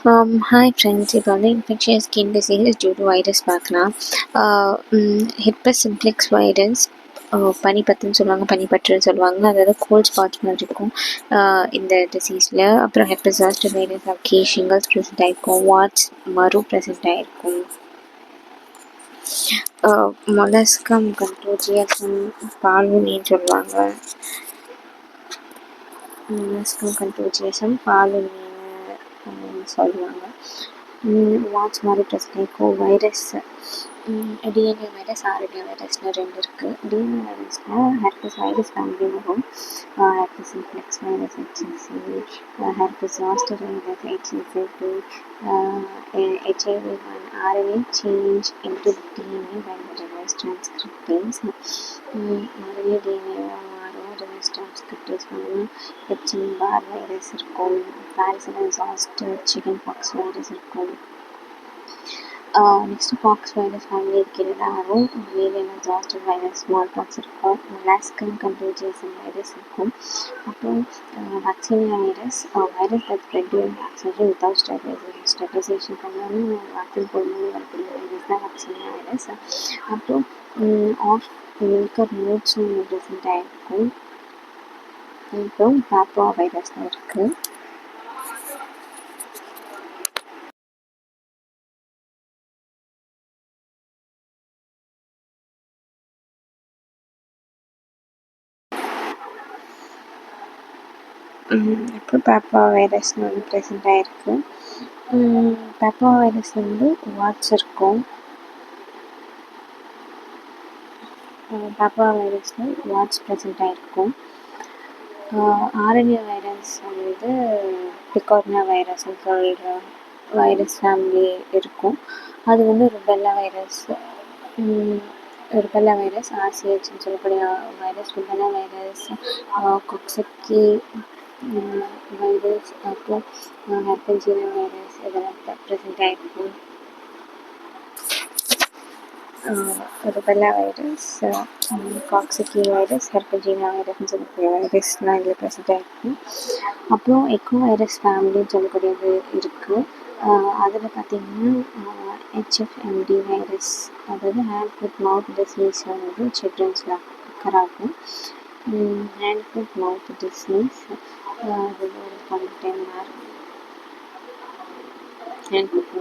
Hi friends, இப்போ வந்து infectious skin disease due to virus பார்க்கலாம். ஹெர்பஸ் சிம்ப்ளெக்ஸ் வைரஸ், பனிப்பத்துன்னு சொல்லுவாங்க, பனிப்பற்றுன்னு சொல்லுவாங்க. அதாவது கோல்ட் ஸ்பாட்ஸ் மாதிரி இருக்கும் இந்த டிசீஸில். அப்புறம் ஹெர்பஸ் ஜாஸ்டர் வைரஸ் ஆக்கி ஷிங்கல்ஸ் ப்ரெசென்ட் ஆகிருக்கும், வாட்ஸ் மறு ப்ரெசென்ட் ஆகிருக்கும். மொலஸ்கம் கண்ட்ரோஜியசம் பாலுனின்னு சொல்லுவாங்க. மொலஸ்கம் கண்ட்ரோஜியசம் பாலுனின்னு சொல்லுவாங்க. வாட்ச் மாதிரி ப்ரெசென்ட் ஆகிருக்கும். வைரஸ் டிஎன்ஏ வைரஸ், ஆர்என்ஏ வைரஸ்னு 2 இருக்குது. டிஎன்ஏ வைரஸில் ஹெர்பஸ் வைரஸ் ஃபேமிலி வரும். Herpes simplex virus HSV, herpes zoster virus HSV, HIV1 RNA change into DNA by the reverse transcriptase. RNA DNA மாறும், reverse transcriptase பண்ணும். Epstein Barr virus இருக்கும், varicella zoster chicken pox virus இருக்கும். Next pox virus family இருக்கிறதா வரும். Variola zoster virus, small pox இருக்கும். Molluscum contagiosum virus இருக்கும். அப்புறம் vaccinia virus, virus that spread during vaccination without sterilisation பண்ணாமல் வேக்சின் போடும்போது வரக்கூடிய வைரஸ் தான் வக்சீனியா வைரஸ். அப்புறம் ஆஃப் மில்கர் நோட்ஸும் ப்ரெசென்ட் ஆகிருக்கும். அப்புறம் பாப்பா வைரஸ் தான் இருக்குது. அப்புறம் பாப்பா வைரஸ்னு ஒன்று ப்ரெசென்ட் ஆகிருக்கு. பாப்பா வைரஸ் வந்து வாட்ஸ் இருக்கும். பாப்பா வைரஸில் வாட்ஸ் ப்ரெசென்ட் ஆகிருக்கும். ஆர்என்ஏ வைரஸ் வந்து பிகார்னியா வைரஸ்னு சொல்கிற வைரஸ் ஃபேமிலி இருக்கும். அது வந்து ருபெல்லா வைரஸ், RCHன்னு சொல்லக்கூடிய வைரஸ், ருபெல்லா வைரஸ், கொக்ஸக்கி வைரஸ், அப்புறம் ஹெர்பன்ஜினா வைரஸ் இதெல்லாம் ப்ரெசென்ட் ஆகிருக்கும். ருபெல்லா வைரஸ், காக்ஸக்கி வைரஸ், ஹெர்பன்ஜினா வைரஸ்னு சொல்லக்கூடிய வைரஸ்லாம் இதில் ப்ரெசென்ட் ஆகிருக்கும். அப்புறம் எக்கோ வைரஸ் ஃபேமிலின்னு சொல்லக்கூடியது இருக்குது. அதில் பார்த்திங்கன்னா HFMD வைரஸ், அதாவது ஹேண்ட் ஃபுட் மவுத் டிசீஸ் வந்து சில்ட்ரன்ஸில் அக்கர் ஆகும். ஹேண்ட் ஃபுட் மவுத் டிசீஸ் அது ஒரு கண்டெய்னர், ஹேண்ட் ஃபுட்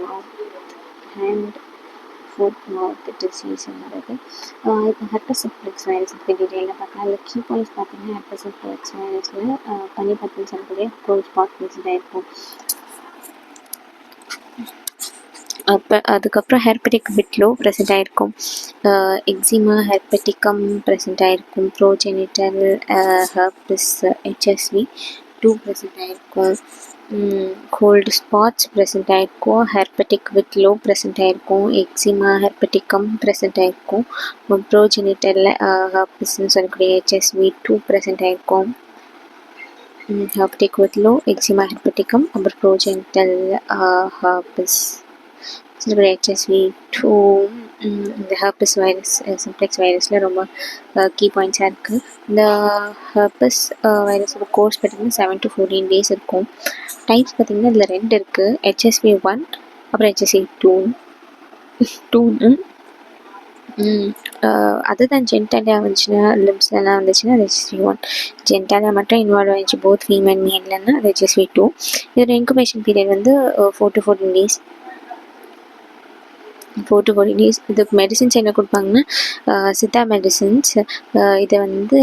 மவுத் டிசீஸுங்கிறது. இப்போ ஹெர்பஸ் சிம்ப்ளெக்ஸ் வைரஸ் பற்றி டீட்டெயிலாக பார்க்கலாம். அதில் கீ பாயிண்ட்ஸ் பார்த்திங்கன்னா ஹெர்பஸ் சிம்ப்ளெக்ஸ் வைரஸில் பனிப்பத்துன்னு சொல்லக்கூடிய கோல்ட் ஸ்பாட் ப்ரெசென்ட் ஆகிருக்கும். அதுக்கப்புறம் ஹெர்பெட்டிக் விட்லோ ப்ரெசென்ட் ஆகிருக்கும். எக்ஸிமா ஹெர்பெட்டிகம் ப்ரெசென்ட் ஆகிருக்கும். ப்ரோஜெனிட்டல் ஹெர்பஸ் HSV2 ப்ரெசென்ட் ஆகிருக்கும். கோல்டு ஸ்பாட்ஸ் ப்ரெசென்ட் ஆகிருக்கும். ஹெர்பெட்டிக் விட்லோ ப்ரெசென்ட் ஆகிருக்கும். எக்ஸிமா ஹெர்பெட்டிகம் ப்ரெசென்ட் ஆகிருக்கும். ப்ரோஜெனிட்டல் ஹெர்பஸ்ன்னு சொல்லக்கூடிய HSV2 ப்ரெசென்ட் ஆகிருக்கும். ஹெர்பெட்டிக் விட்லோ, எக்ஸிமா ஹெர்பெட்டிகம், அப்புறம் ப்ரோஜெனிட்டல் ஹெர்பஸ் HSV2. இந்த ஹெர்பஸ் வைரஸ் சிம்ப்ளெக்ஸ் வைரஸில் ரொம்ப கீ பாயிண்ட்ஸாக இருக்குது. இந்த ஹெர்பஸ் வைரஸோட கோர்ஸ் பார்த்திங்கன்னா 7 to 14 days இருக்கும். டைப்ஸ் பார்த்திங்கன்னா இதில் 2 இருக்குது, HSV1 அப்புறம் HSV2. அதுதான் ஜென்டலியாக வந்துச்சுன்னா, லிம்ஸ்லலாம் வந்துச்சுன்னா அது HSV1. ஜென்டலியாக மட்டும் இன்வால்வ் ஆகிடுச்சு போத் ஃபீமேல் மேல்னா அது HSV2. இதோட இன்குபேஷன் பீரியட் வந்து 4 to 14 days. இதுக்கு மெடிசின்ஸ் என்ன கொடுப்பாங்கன்னா சித்தா மெடிசின்ஸ். இதை வந்து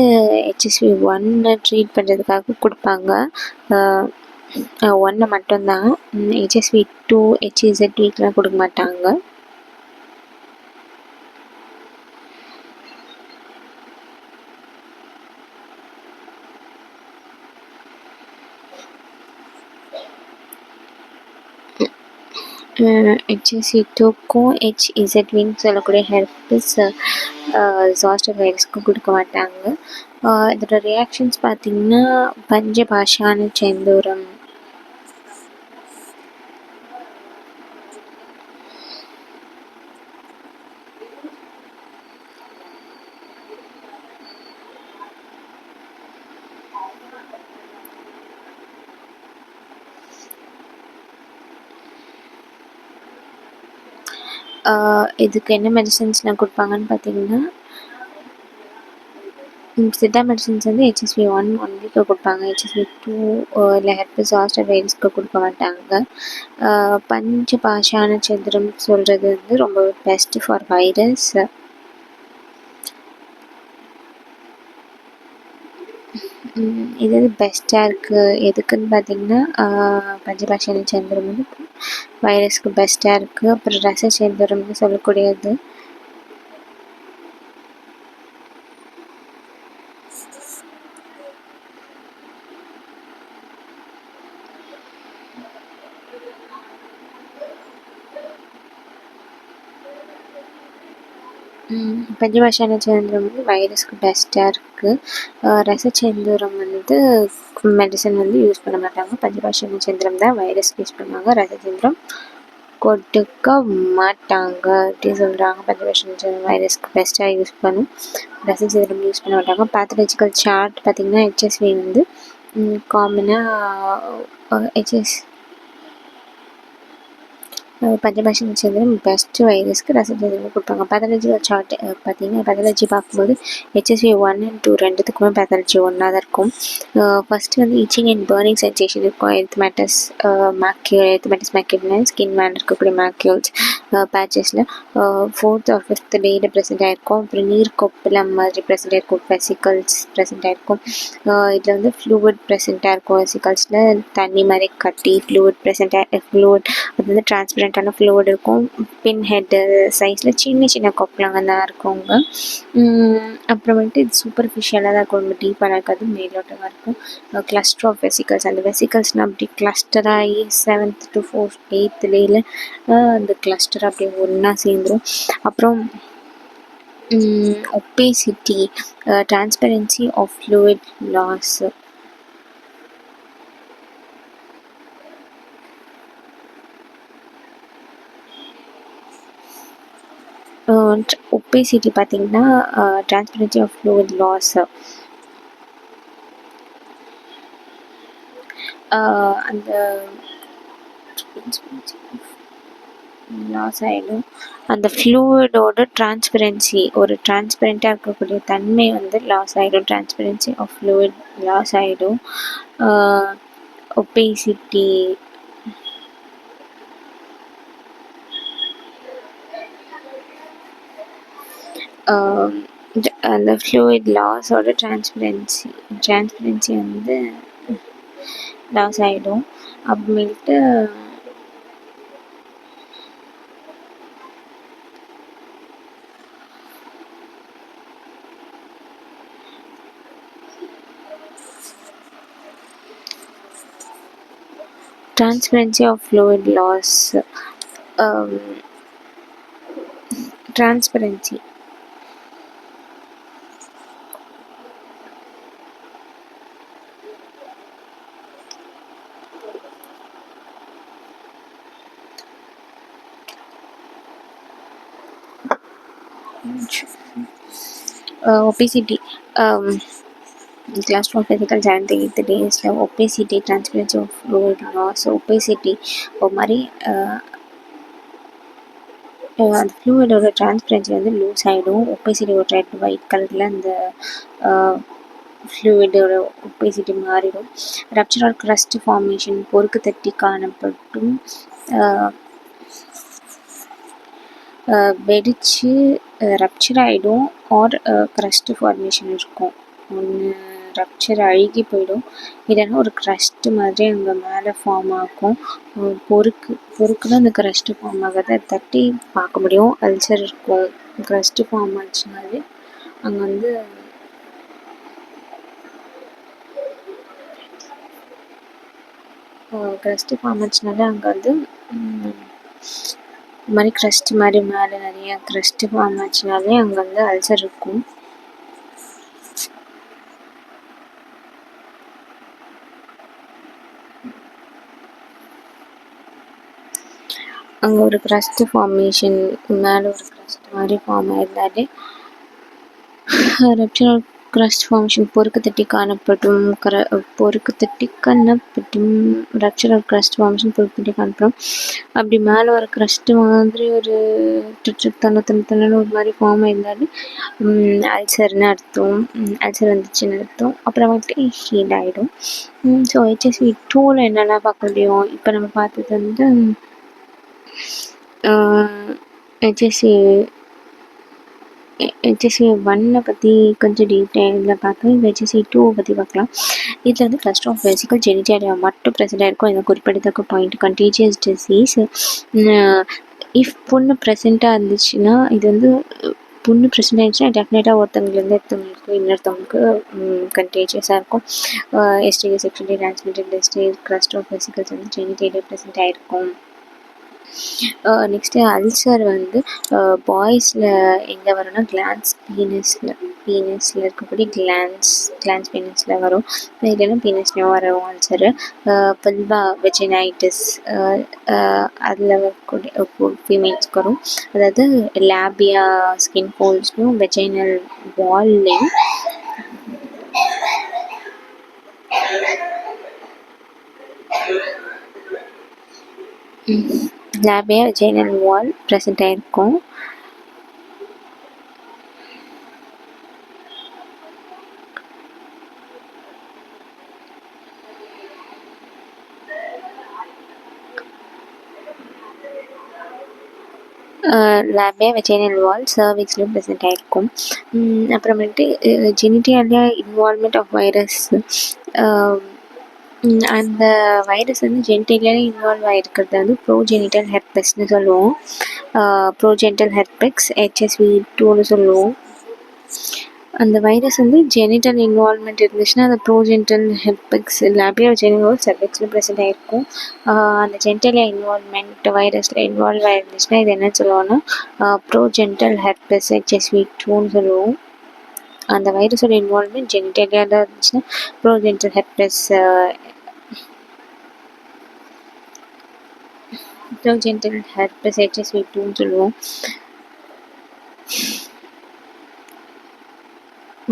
HSV1 ட்ரீட் பண்ணுறதுக்காக கொடுப்பாங்க. 1 மட்டும்தான். HSV2 HZVலாம் கொடுக்க மாட்டாங்க. HSV2க்கும் HZVன்னு சொல்லக்கூடிய ஹெர்பஸ் ஜாஸ்டர் வைரஸ்க்கும் கொடுக்க மாட்டாங்க. இதோட ரியாக்ஷன்ஸ் பார்த்திங்கன்னா பஞ்சபாஷான செந்தூரம், இதுக்கு என்ன மெடிசன்ஸ்லாம் கொடுப்பாங்கன்னு பார்த்தீங்கன்னா, சித்தா மெடிசன்ஸ் வந்து HSV 1 வீக்கு கொடுப்பாங்க. HSV 2 இல்லை ஹெர்பஸ் ஜாஸ்டர் வைரஸ்க்கு கொடுக்க மாட்டாங்க. பஞ்ச பாஷான சந்திரம் சொல்கிறது வந்து ரொம்ப பெஸ்ட் ஃபார் வைரஸ். இது வந்து பெஸ்ட்டாக இருக்குது எதுக்குன்னு பார்த்தீங்கன்னா, பஞ்சபாஷான சந்திரம் வந்து வைரஸ்க்கு பெஸ்ட்டாக இருக்குது. அப்புறம் ரச சந்திரம்னு சொல்லக்கூடியது பஞ்சபாஷான சந்திரம் வந்து வைரஸ்க்கு பெஸ்ட்டாக இருக்குது. ரசச்சந்திரம் வந்து மெடிசன் வந்து யூஸ் பண்ண மாட்டாங்க. பஞ்சபாஷான சந்திரம் தான் வைரஸ்க்கு யூஸ் பண்ணுவாங்க. ரசச்சந்திரம் கொடுக்க மாட்டாங்க அப்படின்னு சொல்கிறாங்க. பஞ்சபாஷான சந்திரம் வைரஸ்க்கு பெஸ்ட்டாக யூஸ் பண்ணும். ரசச்சந்திரம் யூஸ் பண்ண மாட்டாங்க. பேத்தலஜிக்கல் சார்ட் பார்த்திங்கன்னா HSV வந்து காமனாக பஞ்சபாஷான சந்திரம் பெஸ்ட் வைரஸ்க்கு ரசச்சந்திரம் கொடுப்பாங்க. பேத்தாலஜிக்கல் சார்ட் பார்த்தீங்கன்னா பேத்தாலஜி பார்க்கும்போது HSV 1 and 2 ரெண்டுத்துக்குமே பேத்தாலஜி ஒன்றா தான் இருக்கும். ஃபஸ்ட்டு வந்து இச்சிங் அண்ட் பர்னிங் சென்சேஷன் இருக்கும். எரித்மெட்டஸ் மேக்யூல்னா ஸ்கின் மேலே இருக்கக்கூடிய மேக்யூல்ஸ் பேச்சஸில் 4th or 5th டேயில் ப்ரெசென்ட் ஆகிருக்கும். அப்புறம் நீர் கொப்பளம் மாதிரி ப்ரெசென்ட் ஆகிருக்கும். வெசிக்கல்ஸ் ப்ரெசென்ட் ஆகிருக்கும். இதில் வந்து ஃப்ளூவிட் ப்ரெசென்ட்டாக இருக்கும். வெசிக்கல்ஸில் தண்ணி மாதிரி கட்டி ஃப்ளூவிட் அது வந்து டிரான்ஸ்பரண்டான ஃப்ளூவிட் இருக்கும். பின் ஹெட்டு சைஸில் சின்ன சின்ன கொப்பளங்க தான் இருக்குங்க. அப்புறம் வந்துட்டு இது சூப்பர்ஃபிஷியலாக தான் இருக்கும். ரொம்ப டீப்பாக இருக்காது, மேலோட்டமாக இருக்கும். கிளஸ்டர் ஆஃப் வெசிக்கல்ஸ், அந்த வெசிக்கல்ஸ்னால் அப்படி கிளஸ்டராகி 7th to 4th 8th டேயில் அந்த கிளஸ்டர் அப்படியே ஒன்றா சேர்ந்துடும். அப்புறம் ஒப்பேசிட்டி, டிரான்ஸ்பரன்சி ஆஃப் ஃப்ளூயிட் லாஸ், ஒப்பேசிட்டி பார்த்திங்கன்னா டிரான்ஸ்பரன்சி ஆஃப் ஃப்ளூயிட் லாஸ், அந்த லாஸ் ஆகிடும். அந்த ஃப்ளூயிடோட டிரான்ஸ்பரன்சி, ஒரு டிரான்ஸ்பரண்ட்டாக இருக்கக்கூடிய தன்மை வந்து லாஸ் ஆகிடும். டிரான்ஸ்பரன்சி ஆஃப் ஃப்ளூயிட் லாஸ் ஆகிடும். ஒப்பேசிட்டி, அந்த ஃப்ளூயிட் லாஸோட டிரான்ஸ்பரன்சி வந்து லாஸ் ஆகிடும். அப்புறமேட்டு transparency of fluid loss, transparency, obesity, class of physical 7th 8th days, obesity, transparency of fluid loss, obesity ஒரு மாதிரி அந்த ஃப்ளூயிடோட டிரான்ஸ்பரன்சி வந்து லூஸ் ஆகிடும். ஒப்பேசிட்டி ஒரு ரெட் ஒயிட் கலரில் அந்த ஃப்ளூயிடோட ஒப்பேசிட்டி மாறிடும். ரப்சர் ஆர் க்ரஸ்ட் ஃபார்மேஷன், பொறுக்கு தட்டி காணப்பட்டும் வெடித்து ரப்சர் ஆகிடும். ஆர் க்ரஸ்ட் ஃபார்மேஷன் இருக்கும். ஒன்று ரப்சர் அழுகி போயிடும், இல்லைன்னா ஒரு க்ரஸ்ட்டு மாதிரி அங்கே மேலே ஃபார்ம் ஆகும். பொறுக்குன்னு அந்த க்ரஸ்ட்டு ஃபார்ம் ஆகாத தட்டி பார்க்க முடியும். அல்சர் இருக்கும். க்ரஸ்ட்டு ஃபார்ம் ஆச்சுனாலே அங்கே வந்து க்ரஸ்ட்டு ஃபார்ம் ஆச்சுனாலே அங்கே வந்து இந்த மாதிரி க்ரஸ்ட்டு மாதிரி மேலே நிறைய க்ரஸ்ட்டு ஃபார்ம் ஆச்சுனாலே அங்கே வந்து அல்சர் இருக்கும். அங்கே ஒரு க்ரஸ்ட்டு ஃபார்மேஷன் மேலே ஒரு க்ரஸ்ட் மாதிரி ஃபார்ம் ஆயிருந்தாலே ரப்சர் crust formation பொறுக்கு தட்டி காணப்படும் rupture or crust formation பொறுக்கு தட்டி காணப்படும். அப்படி மேலே ஒரு crust மாதிரி ஒரு தன்னு ஒரு மாதிரி ஃபார்ம் ஆயிருந்தாலும் அல்சர்னு அர்த்தம். அல்சர் வந்துச்சுன்னு அர்த்தம். அப்புறமேட்டு ஹீல் ஆகிடும். ஸோ HSV 2ல் என்னெல்லாம் பார்க்க முடியும்? இப்போ நம்ம பார்த்தது வந்து HSV 1 பற்றி கொஞ்சம் டீட்டெயிலில் பார்த்தோம். இப்போ HSV 2 பற்றி பார்க்கலாம். இதில் வந்து கிளஸ்டர் ஆஃப் வெசிக்கல் ஜெனிட்டாலியா மட்டும் ப்ரெசென்ட் ஆகிருக்கும். இந்த குறிப்பிடத்தக்க பாயிண்ட் கண்டீஜியஸ் டிசீஸ். இஃப் புண்ணு ப்ரெசென்ட்டாக இருந்துச்சுன்னா, இது வந்து புண்ணு ப்ரெசென்ட் ஆகிடுச்சுன்னா டெஃபினட்டாக ஒருத்தவங்கலேருந்து இன்னொருத்தவங்களுக்கு கண்டேஜியஸாக இருக்கும். STD sexually transmitted disease cluster of vesicles வந்து ஜெனிட்டாலியா ப்ரெசென்ட் ஆகிருக்கும். நெக்ஸ்ட்டு அல்சர் வந்து பாய்ஸில் எங்கே வரும்னா கிளான்ஸ் பீனஸில் இருக்கக்கூடிய கிளான்ஸ் பீனஸில் வரும். இல்லைன்னா பீனஸ்லேயும் வரும் அல்சரு. பல்வா வெஜினைட்டிஸ் அதில் வரக்கூடிய ஃபீமேல்ஸ்க்கு வரும். அதாவது லேபியா ஸ்கின் ஹோல்ஸ்லையும் வெஜைனல் வால்லையும் லேபியா வெஜைனல் வால் ப்ரெசென்ட் ஆகிருக்கும். லேபியா வெஜைனல் வால் சர்விக்ஸ்லையும் ப்ரெசென்ட் ஆகிருக்கும். அப்புறமேட்டு ஜெனிட்டாலியா இன்வால்மெண்ட் ஆஃப் வைரஸ். அந்த வைரஸ் வந்து ஜெனிட்டாலியால இன்வால்வ் ஆகிருக்கிறது வந்து ப்ரோஜெனிட்டல் ஹெர்பெஸ்ன்னு சொல்லுவோம். ப்ரோஜெனிட்டல் ஹெர்பெக்ஸ் HSV 2ன்னு சொல்லுவோம். அந்த வைரஸ் வந்து ஜெனிட்டல் இன்வால்மெண்ட் இருந்துச்சுன்னா அந்த ப்ரோஜெனிட்டல் ஹெர்பெக்ஸ் லேபியா வெஜைனல் வால் சர்விக்ஸில் ப்ரெசென்ட் ஆகிருக்கும். அந்த ஜெனிட்டாலியா இன்வால்மெண்ட் வைரஸில் இன்வால்வ் ஆகிருந்துச்சுன்னா இது என்ன சொல்லுவோம்னா ப்ரோஜெனிட்டல் ஹெர்பெஸ் HSV 2ன்னு சொல்லுவோம். அந்த வைரஸோட இன்வால்மெண்ட் ஜெனிட்டாலியாவில் இருந்துச்சுன்னா ப்ரோஜெனிட்டல் ஹெர்பெஸ் HSV 2ன்னு சொல்லுவோம்.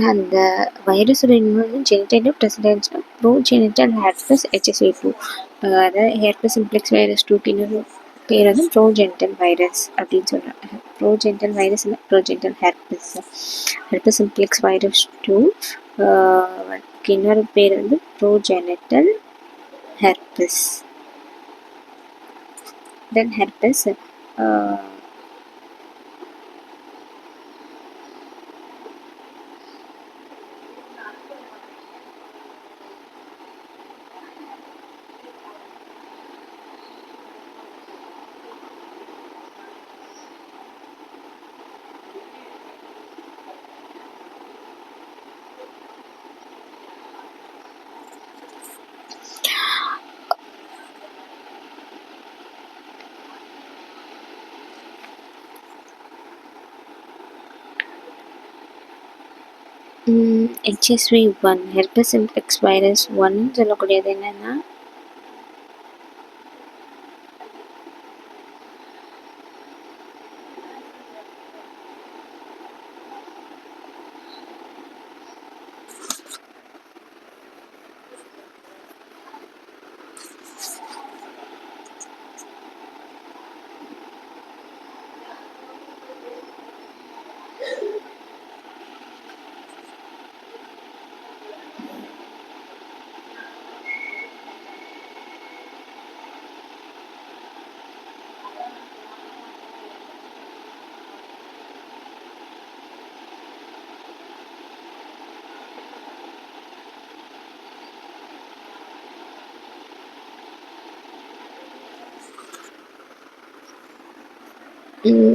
அந்த வைரஸோட இன்வால்மெண்ட் ஜெனிட்டாலியா ப்ரெசென்ட் ஆகிடுச்சுன்னா ப்ரோஜெனிட்டல் ஹெர்பெஸ் HSV 2. அதாவது ஹெர்பஸ் சிம்ப்ளெக்ஸ் வைரஸ் 2 இன்னொரு பேர் வந்து ப்ரோஜெனிட்டல் வைரஸ் அப்படின்னு சொல்கிறாங்க. ப்ரோஜெனிட்டல் வைரஸ் இல்லை ப்ரோஜெனிட்டல் ஹெர்பஸ் சிம்ப்ளெக்ஸ் வைரஸ் 2 இன்னொரு பேர் வந்து progenital herpes. Then herpes HSV 1 herpes simplex virus 1 சொல்லக்கூடியது என்னென்னா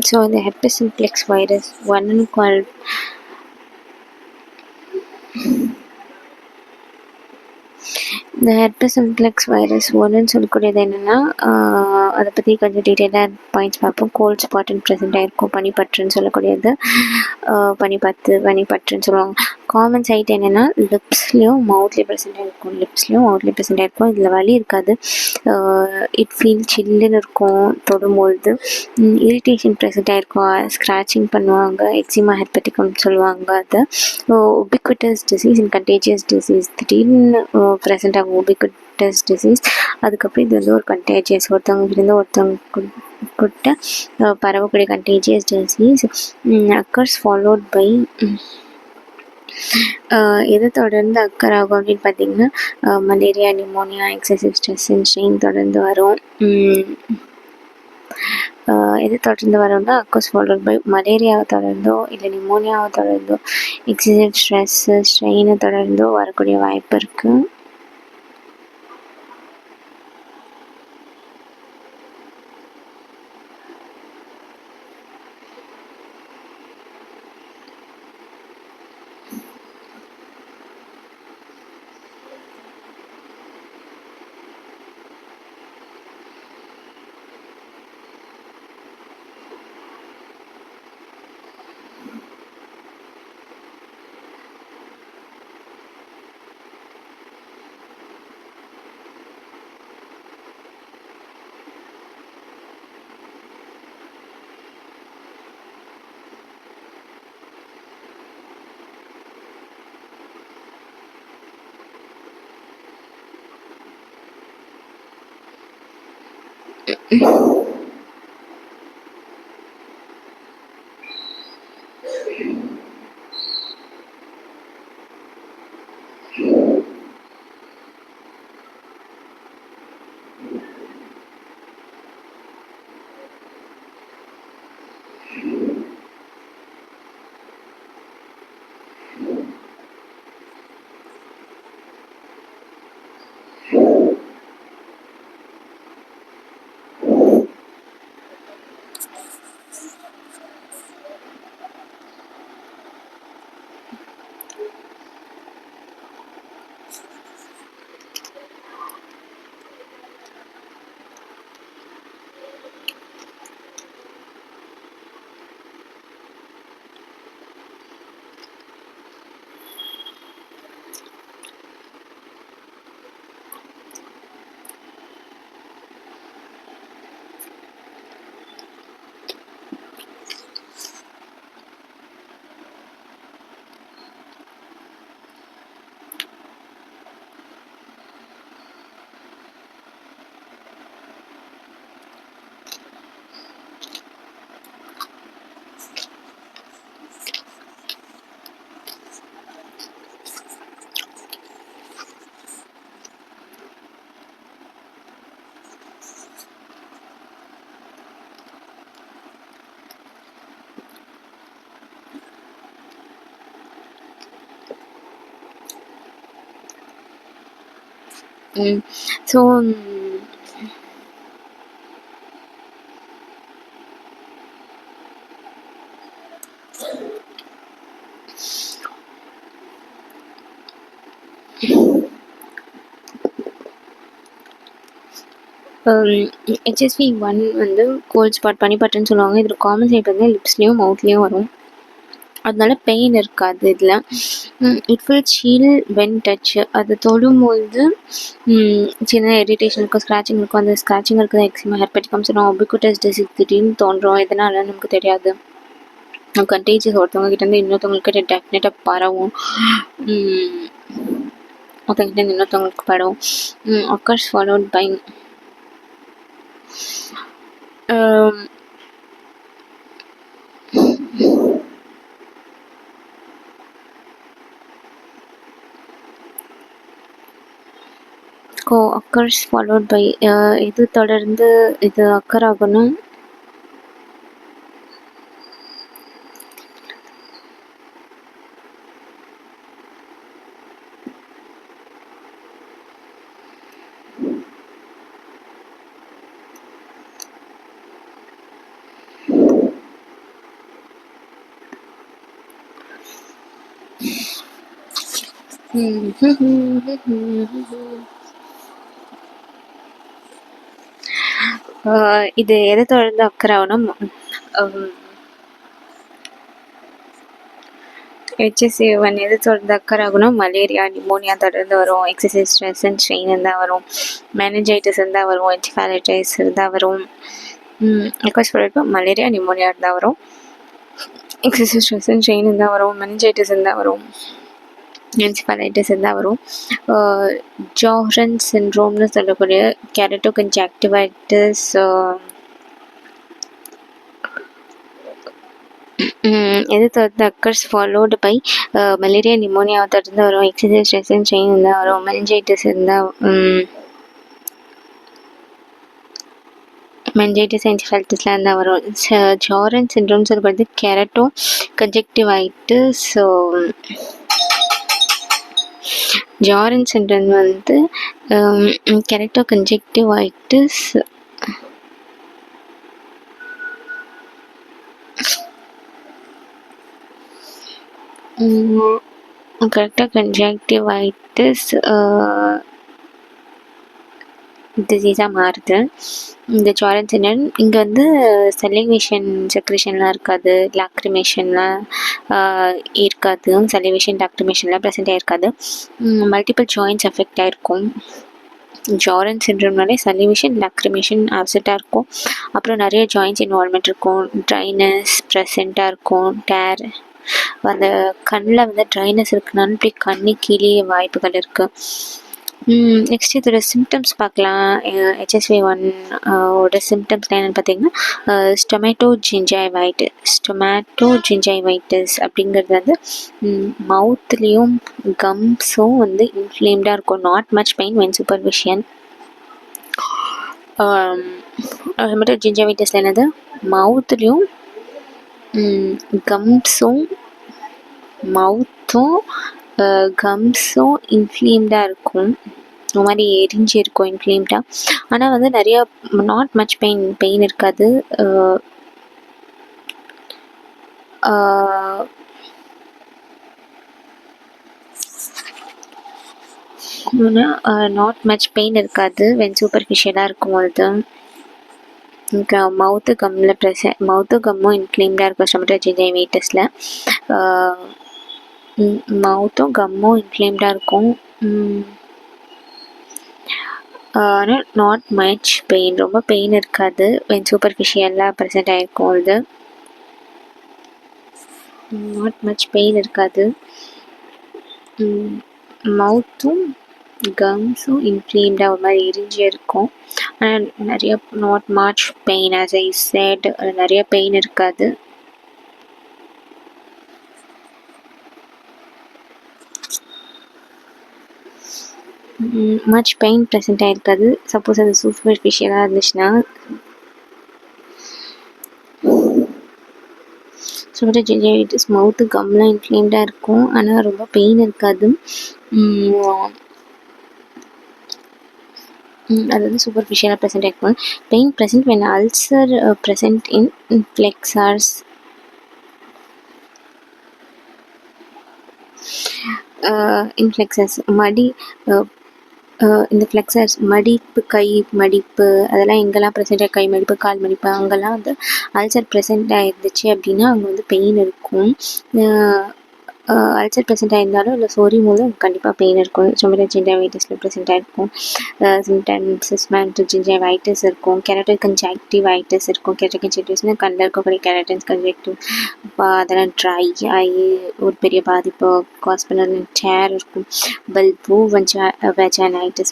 ஸோ இந்த ஹெர்பஸ் சிம்ப்ளெக்ஸ் வைரஸ் 1ன்னு இந்த ஹெர்பஸ் சிம்ப்ளெக்ஸ் வைரஸ் 1ன்னு சொல்லக்கூடியது என்னென்னா அதை பற்றி கொஞ்சம் டீட்டெயிலாக பாயிண்ட்ஸ் பார்ப்போம். கோல்ட் ஸ்பாட்னு ப்ரெசென்ட் ஆகிருக்கும். பனிப்பற்றுன்னு சொல்லக்கூடியது பனிப்பற்றுன்னு சொல்லுவாங்க. காமன் சைட் என்னென்னா லிப்ஸ்லேயும் மவுத்லேயும் ப்ரெசென்ட் ஆகிருக்கும். லிப்ஸ்லேயும் மவுத்லேயும் ப்ரெசென்ட் ஆகிருக்கும். இதில் வலி இருக்காது. இட் ஃபீல் சில்லுன்னு இருக்கும் தொடும்பொழுது. இரிட்டேஷன் ப்ரெசென்ட் ஆகிருக்கும். ஸ்க்ராச்சிங் பண்ணுவாங்க. எக்ஸிமா ஹெர்பெட்டிகம்னு சொல்லுவாங்க அதை. உபிக்விட்டஸ் டிசீஸ் அண்ட் கண்டேஜியஸ் டிசீஸ் திடீர்னு ப்ரெசென்ட் ஆகும் உபிக்விட்டஸ் டிசீஸ். அதுக்கப்புறம் இது வந்து ஒரு கண்டேஜியஸ், ஒருத்தவங்ககிட்ட ஒருத்தவங்க கிட்ட பரவக்கூடிய contagious disease. Occurs followed by எது தொடர்ந்து அக்கர் ஆகும் அப்படின்னு பார்த்தீங்கன்னா malaria, pneumonia, excessive stress and strain தொடர்ந்து வரும். எது தொடர்ந்து வரும்னா அக்கர்ஸ் ஃபாலோட் பை மலேரியாவை தொடர்ந்தோ இல்லை நிமோனியாவை தொடர்ந்தோ எக்ஸசிவ் ஸ்ட்ரெஸ்ஸு ஸ்ட்ரெயினை தொடர்ந்தோ வரக்கூடிய வாய்ப்பு இருக்குது. ஸோ HSV1 வந்து கோல்ட் ஸ்பாட் பனிப்பட்டுன்னு சொல்லுவாங்க. இதில் காமன் சைட் வந்து லிப்ஸ்லேயும் மவுத்லேயும் வரும். அதனால பெயின் இருக்காது இதில். It will seal when touch. அது தொடும்போது சின்ன இரிட்டேஷன் இருக்கும், ஸ்க்ராச்சிங் இருக்கும். அந்த ஸ்க்ராச்சிங் இருக்குது எக்ஸிமா ஹெர்பெட்டிகம் சொல்லுவோம். உபிக்விட்டஸ் டிசீஸ் திடீர்னு தோன்றும். எதனால நமக்கு தெரியாது. கண்டேஜியஸ் ஒருத்தவங்க கிட்டேருந்து இன்னொருத்தவங்களுக்கு டெஃபினட்டாக பரவும். ஒருத்தவங்கிட்ட இன்னொருத்தவங்களுக்கு பரவும். Occurs followed by occurs followed by இது தொடர்ந்து இது அக்கர் ஆகணும். இது எதை தொடர்ந்து அக்கறை ஆகணும். HSA1 எது தொடர்ந்து அக்கர் ஆகும்னா மலேரியா, நிமோனியா தொடர்ந்து வரும். எக்ஸசைஸ் ஸ்ட்ரெஸ் அண்ட் ஸ்ட்ரெயின் இருந்தால் வரும். மெனஞ்சைட்டிஸ் இருந்தால் வரும். என்செஃபாலிட்டிஸ் இருந்தால் வரும். ரெக்வஸ்ட் சொல்லிட்டு மலேரியா, நிமோனியா இருந்தால் வரும். எக்ஸசைஸ் ஸ்ட்ரெஸ் அண்ட் ஸ்ட்ரெயின் இருந்தால் வரும். மெனஞ்சைட்டிஸ் இருந்தால் வரும். என்செஃபாலிட்டிஸ் இருந்தால் வரும். ஜாஹ்ரன் சிண்ட்ரோம்னு சொல்லக்கூடிய கெரட்டோகன்ஜக்டிவைட்டிஸ் எது தொடர்ந்து அக்கர்ஸ் ஃபாலோடு பை மலேரியா, நிமோனியாவை தொடர்ந்து வரும். எக்ஸசைஸ் ஸ்ட்ரெஸ் அண்ட் ஸ்ட்ரெயின் இருந்தால் வரும். மெனஞ்சைட்டிஸ் இருந்தால் மெனஞ்சைட்டிஸ் என்செஃபாலிட்டிஸ்லாம் இருந்தால் வரும். ஜாஹ்ரன் சிண்ட்ரோம் சொல்லப்படுறது கெரட்டோ கன்ஜக்டிவைட்டிஸ். ஜாஹ்ரன் சிண்ட்ரோம் வந்து கெரட்டோ கன்ஜக்டிவைட்டிஸ் கரெக்டாக கன்ஜக்டிவைட்டிஸ் டிசீஸாக மாறுது. இந்த ஜாஹ்ரன் சிண்ட்ரோம் இங்கே வந்து சலிவேஷன் செக்ரேஷன்லாம் இருக்காது, லாக்ரிமேஷன்லாம் இருக்காது. சலிவேஷன் லாக்ரிமேஷன்லாம் ப்ரெசென்ட் ஆகிருக்காது. மல்டிபிள் ஜாயின்ட்ஸ் எஃபெக்ட் ஆகிருக்கும். ஜாஹ்ரன் சிண்ட்ரோம்னாலே சலிவேஷன் லாக்ரிமேஷன் ஆப்செட்டாக இருக்கும். அப்புறம் நிறைய ஜாயின்ட்ஸ் இன்வால்மெண்ட் இருக்கும். ட்ரைனஸ் ப்ரெசென்ட்டாக இருக்கும். டேர் அந்த கண்ணில் வந்து ட்ரைனஸ் இருக்குனாலும் இப்படி கண்ணு கீழே வாய்ப்புகள் இருக்குது. நெக்ஸ்ட் இதோட சிம்டம்ஸ் பார்க்கலாம். HSV1 ஓட சிம்டம்ஸ்லாம் என்னென்னு பார்த்தீங்கன்னா ஸ்டொமேட்டோஜிஞ்சைவைட்டிஸ் அப்படிங்கிறது வந்து மவுத்லேயும் கம்ஸும் வந்து இன்ஃப்ளேம்டாக இருக்கும். Not much pain when supervision. ஸ்டொமேட்டோஜிஞ்சைவைட்டிஸில் என்னது மவுத்லேயும் கம்ஸும் இன்ஃப்ளேம்டாக இருக்கும். இந்த மாதிரி எரிஞ்சு இருக்கும் இன்ஃப்ளேம்டாக. ஆனால் வந்து நிறையா நாட் மச் பெயின் இருக்காது. நாட் மச் பெயின் இருக்காது வென் சூப்பர்ஃபிஷியலாக இருக்கும்போது. மவுத்து கம்மும் இன்ஃப்ளேம்டாக இருக்கும் ஸ்டொமேட்டோஜிஞ்சைவைட்டிஸில். மவுத்தும் கம்மும் இன்ஃப்ளேம்டாக இருக்கும். ஆனால் நாட் மச் பெயின், ரொம்ப பெயின் இருக்காது வென் சூப்பர்ஃபிஷியலாக ப்ரெசென்ட் ஆகிருக்கும். இது நாட் மச் பெயின் இருக்காது. மவுத்தும் கம்ஸும் இன்ஃப்ளேம்டாக ஒரு மாதிரி எரிஞ்சு இருக்கும். ஆனால் நிறைய not much pain, as I said, நிறைய பெயின் இருக்காது. மச் பெயின் ப்ரெசென்ட் ஆகிருக்காது. சப்போஸ் அது சூப்பர்ஃபிஷியலாக இருந்துச்சுன்னா. ஸ்டொமேட்டோஜிஞ்சைவைட்டிஸ் மவுத்து கம்லாம் இன்ஃப்ளேம்டாக இருக்கும். ஆனால் ரொம்ப பெயின் இருக்காது. அது வந்து சூப்பர்ஃபிஷியலாக ப்ரெசென்ட் ஆகிருக்கும். Pain present when ulcer present in flexors. In flexes இந்த ஃப்ளெக்ஸர்ஸ் மடிப்பு, கை மடிப்பு, அதெல்லாம் எங்கெல்லாம் ப்ரெசென்ட் கை மடிப்பு, கால் மடிப்பு, அங்கெல்லாம் வந்து அல்சர் ப்ரெசென்ட் ஆகிருந்துச்சு அப்படின்னா அங்கே வந்து பெயின் இருக்கும். அல்சர் ப்ரெசென்ட் ஆகிருந்தாலும் இல்லை சொரியும் போது கண்டிப்பாக பெயின் இருக்கும். ஸ்டொமேட்டோஜிஞ்சைவைட்டிஸில் ப்ரெசென்ட் ஆகிருக்கும். சிம்டம்ஸ் ஸ்டொமேட்டோஜிஞ்சைவைட்டிஸ் இருக்கும். கெரட்டோகன்ஜக்டிவைட்டிஸ் இருக்கும். கெரட்டோகன்ஜக்டிவைட்டிஸ்னால் கண்ணில் இருக்கக்கூடிய கெரட்டன்ஸ் கன்ஜெக்டிவ் அதெல்லாம் ட்ரை ஆகி ஒரு பெரிய பாதிப்பு காஸ் பண்ண டேர் இருக்கும்.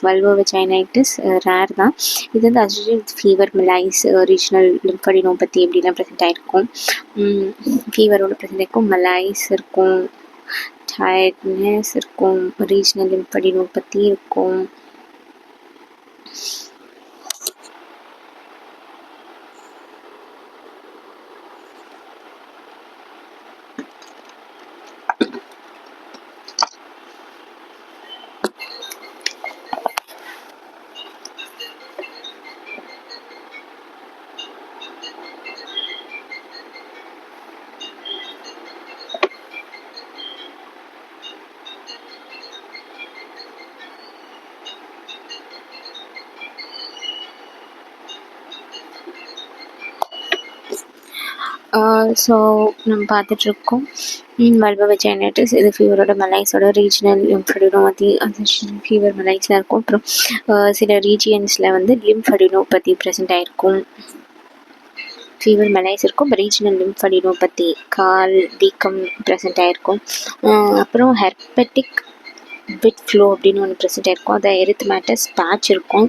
வல்வோவெஜைனைட்டிஸ் ரேர் தான். இது வந்து அசோசியேட்டட் ஃபீவர், மலைஸ், ரீஜனல் லிம்படினோபதி இப்படிலாம் ப்ரெசென்ட் ஆகிருக்கும். ஃபீவரோட ப்ரெசென்ட் ஆகிருக்கும். மலைஸ் இருக்கும். டயர்ட்னஸ் இருக்கும். ரீஜனல் லிம்படினோபதி இருக்கும். ஸோ நம்ம பார்த்துட்ருக்கோம் வல்வ வெஜைனைட்டிஸ். இது ஃபீவரோட மலைஸோட ரீஜனல் லிம்ஃபடினோபதி, அந்த ஃபீவர் மலைஸில் இருக்கும். அப்புறம் சில ரீஜியன்ஸில் வந்து லிம்ஃபடினோபதி ப்ரெசென்ட் ஆகிருக்கும். ஃபீவர் மலைஸ் இருக்கும், இப்போ ரீஜனல் லிம்ஃபடினோபதி கால் வீக்கம் ப்ரெசென்ட் ஆகிருக்கும். அப்புறம் ஹெர்பெட்டிக் பிட் ஃப்ளோ அப்படின்னு ஒன்று ப்ரெசென்ட் ஆகிருக்கும். அது எரித்மேட்டஸ் பேட்ச் இருக்கும்.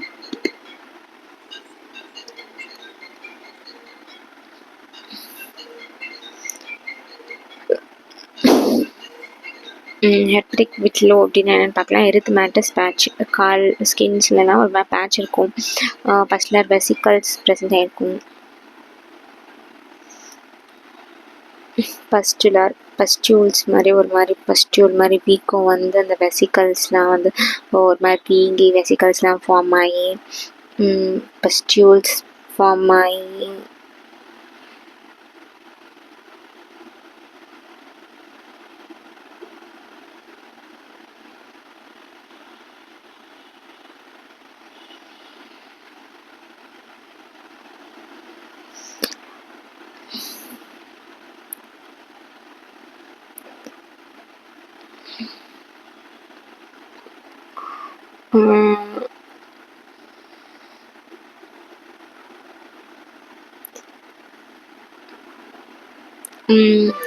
ஹெர்பெட்டிக் விட்லோ அப்படின்னு என்னென்னு பார்க்கலாம். எரித்மேட்டஸ் பேட்ச் கால் ஸ்கின்ஸ்லலாம் ஒரு மாதிரி பேட்ச் இருக்கும். பஸ்லர் வெசிக்கல்ஸ் ப்ரெசென்ட் ஆகிருக்கும். பஸ்டியூல்ஸ் மாதிரி ஒரு மாதிரி பஸ்டியூல் மாதிரி வீக்கம் வந்து அந்த வெசிக்கல்ஸ்லாம் வந்து ஒரு மாதிரி வீங்கி வெசிக்கல்ஸ்லாம் ஃபார்ம் ஆகி பஸ்டியூல்ஸ் ஃபார்ம் ஆகி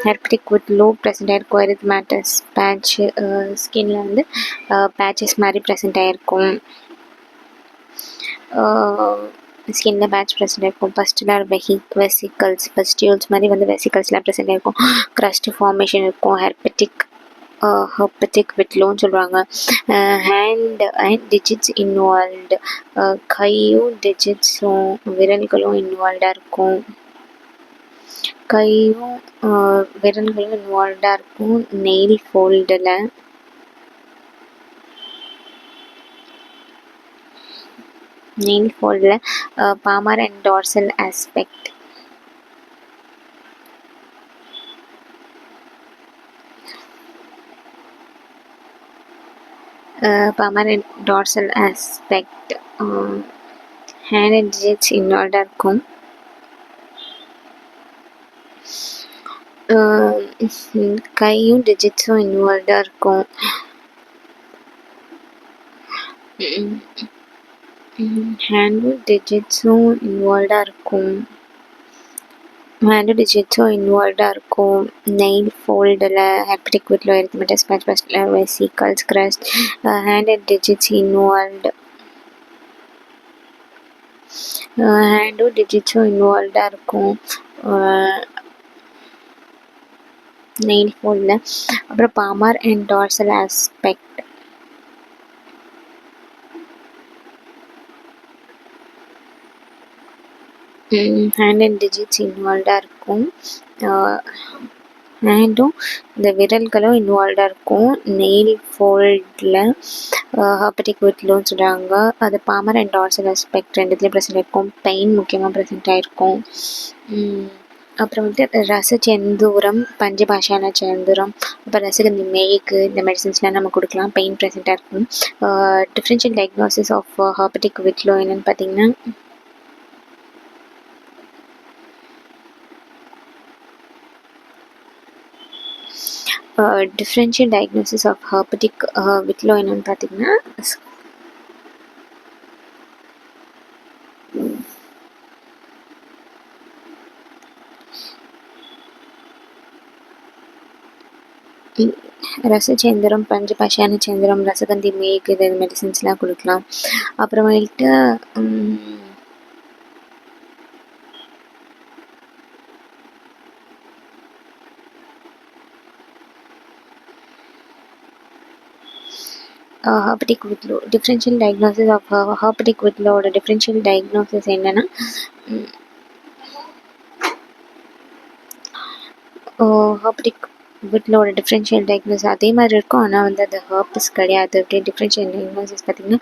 ஹெர்பெட்டிக் வித் லோ ப்ரெசென்ட் ஆகிருக்கும். எரித்மேட்டஸ் பேட்ச் ஸ்கின்னில் வந்து பேட்சஸ் மாதிரி ப்ரெசென்ட் ஆகிருக்கும். ஸ்கின்னில் பேட்ச் ப்ரெசென்ட் ஆகிருக்கும். பஸ்டுலர் வெசிக்கல்ஸ் பஸ்டியூல்ஸ் மாதிரி வந்து வெசிக்கல்ஸ்லாம் ப்ரெசென்ட் ஆகிருக்கும். க்ரஸ்ட் ஃபார்மேஷன் இருக்கும். ஹெர்பெட்டிக் விட்லோன்னு சொல்கிறாங்க. ஹேண்ட் அண்ட் டிஜிட்ஸ் இன்வால்வ்டு, கையும் டிஜிட்ஸும் விரல்களும் இன்வால்வ்டாக இருக்கும். கையும் விரல்களும் இன்வால்வ்டாக இருக்கும். நெயில் ஃபோல்டில் palmar and dorsal aspect. Palmar and dorsal aspect hand and digits இன்வால்வ்டாக இருக்கும். கையும் டிஜிட்ஸும் இன்வால்வ்டாக இருக்கும். ஹேண்டும் டிஜிட்ஸும் இன்வால்வ்டாக இருக்கும். நெயில் ஃபோல்டில் herpetic whitlow erythematous patch pustular vesicles crust hand and digits involved. ஹேண்டும் டிஜிட்ஸும் இன்வால்வ்டாக இருக்கும் நெயில் ஃபோல்டில். அப்புறம் palmar and dorsal aspect hand and digits இன்வால்வ்டாக இருக்கும். ஹேண்டும் இந்த விரல்களும் இன்வால்வ்டாக இருக்கும் நெயில் ஃபோல்டில். ஹெர்பெட்டிக் விட்லோன்னு சொல்கிறாங்க. அது பாமர் அண்ட் டார்சல் ஆஸ்பெக்ட் ரெண்டுத்துலேயும் ப்ரெசென்ட் ஆகிருக்கும். பெயின் முக்கியமாக ப்ரெசென்ட் ஆகிருக்கும். அப்புறம் வந்துட்டு ரசச்செந்தூரம், பஞ்சபாஷான செந்தூரம், அப்புறம் ரசகந்தி மேக்கு, இந்த மெடிசன்ஸ்லாம் நம்ம கொடுக்கலாம். பெயின் ப்ரெசென்ட்டாக இருக்கும். டிஃப்ரென்ஷியல் டயக்னோசிஸ் ஆஃப் ஹெர்பெட்டிக் விட்லோ என்னென்னு பார்த்தீங்கன்னா டிஃப்ரென்ஷியல் டயக்னோசிஸ் ஆஃப் ஹெர்பெட்டிக் விட்லோ என்னென்னு பார்த்தீங்கன்னா ரசச்சேந்திரம், பஞ்சபாஷான சேந்திரம், ரசகந்தி மேக்கு, இது மெடிசன்ஸ்லாம் கொடுக்கலாம். அப்புறமேட்டு herpetic whitlow differential diagnosis of herpetic விட்லோட டிஃப்ரென்ஷியல் டயக்னோசிஸ் என்னென்னா ஹெர்பெட்டிக் விட்லோட டிஃப்ரென்ஷியல் டயக்னோசிஸ் அதே மாதிரி இருக்கும். ஆனால் வந்து அது ஹெர்பஸ் கிடையாது. அப்படியே டிஃப்ரென்ஷியல் டயக்னோசிஸ் பார்த்திங்கன்னா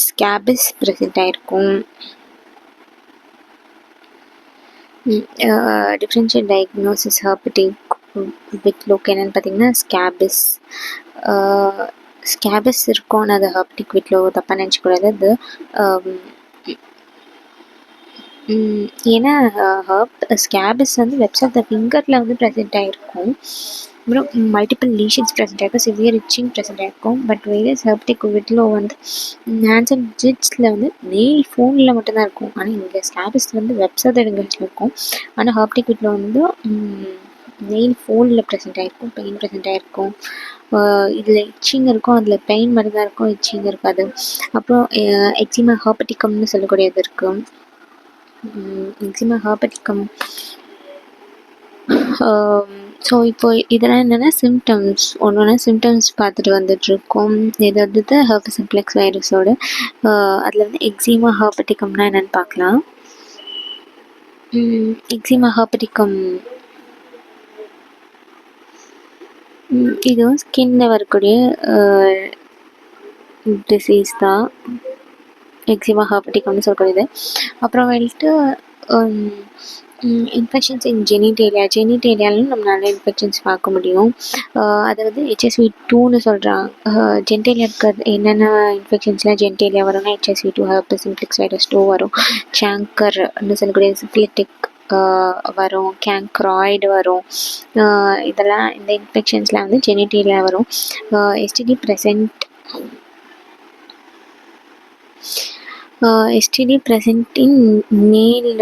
ஸ்கேபிஸ் ப்ரெசென்ட் ஆகிருக்கும். டிஃப்ரென்ஷியல் டயக்னோசிஸ் ஹெர்பெட்டிக் விட்லோக்கு என்னென்னு பார்த்தீங்கன்னா ஸ்கேபிஸ் இருக்கும். ஆனால் அது ஹெர்பெட்டிக் விட்லோ தப்பாக நினச்சிக்கூடாது. அது ஏன்னா ஸ்கேபிஸ் வந்து வெப்ஸ் ஆஃப் த ஃபிங்கரில் வந்து ப்ரெசென்ட் ஆகிருக்கும். அப்புறம் மல்டிபிள் லீஷன்ஸ் ப்ரெசென்ட் ஆகிருக்கும், சிவியர் இச்சிங் ப்ரெசென்ட் ஆகிருக்கும். பட் வேரியஸ் ஹெர்ப்டிக் விட்லோ வந்து ஹேண்ட்ஸ் அண்ட் டிஜிட்ஸில் வந்து நெயில் ஃபோனில் மட்டும்தான் இருக்கும். ஆனால் இங்கே ஸ்கேபிஸ் வந்து வெப்ஸ் ஆஃப் த ஃபிங்கர்ஸில் இருக்கும். ஆனால் ஹெர்ப்டிக் விட்லோ வந்து நெயில் ஃபோனில் ப்ரெசென்ட் ஆகிருக்கும், பெயின் ப்ரெசென்ட் ஆகிருக்கும். இதில் இச்சிங் இருக்கும், அதில் பெயின் மட்டும் தான் இருக்கும், இச்சிங் இருக்காது. அப்புறம் எக்ஸிமா ஹெர்பட்டிகம்னு சொல்லக்கூடியது இருக்கும். எக்ஸிமா ஹெர்பட்டிகம். ஸோ இப்போ இதெல்லாம் என்னென்னா சிம்டம்ஸ், ஒன்று சிம்டம்ஸ் பார்த்துட்டு வந்துட்டுருக்கோம். இது வந்து ஹெர்பஸ் சிம்ப்ளெக்ஸ் வைரஸோட அதில் வந்து எக்ஸிமா ஹெர்பட்டிகம்னா என்னென்னு பார்க்கலாம். எக்ஸிமா ஹெர்பட்டிகம் இதுவும் ஸ்கின்ல வரக்கூடிய டிசீஸ் தான் எக்ஸிமா ஹெர்பட்டிகம்னு சொல்லக்கூடியது. அப்புறம் வந்துட்டு இன்ஃபெக்ஷன்ஸ் இன் ஜெனிடேலியாலும் நம்ம நிறைய இன்ஃபெக்ஷன்ஸ் பார்க்க முடியும். அதை வந்து HSV2ன்னு சொல்கிறாங்க. ஜென்டேலியா இருக்கிறது என்னென்ன இன்ஃபெக்ஷன்ஸ்லாம் ஜென்டேலியா வரும்னா HSV2, ஹெர்பஸ் சிம்ப்ளெக்ஸ் வைரஸ் 2 வரும், சாங்கர்னு சொல்லக்கூடிய சிஃபிலிட்டிக் வரும், கேங்க்ராய்டு வரும். இதெல்லாம் இந்த இன்ஃபெக்ஷன்ஸ்லாம் வந்து ஜெனிடேலியா வரும். STD present in male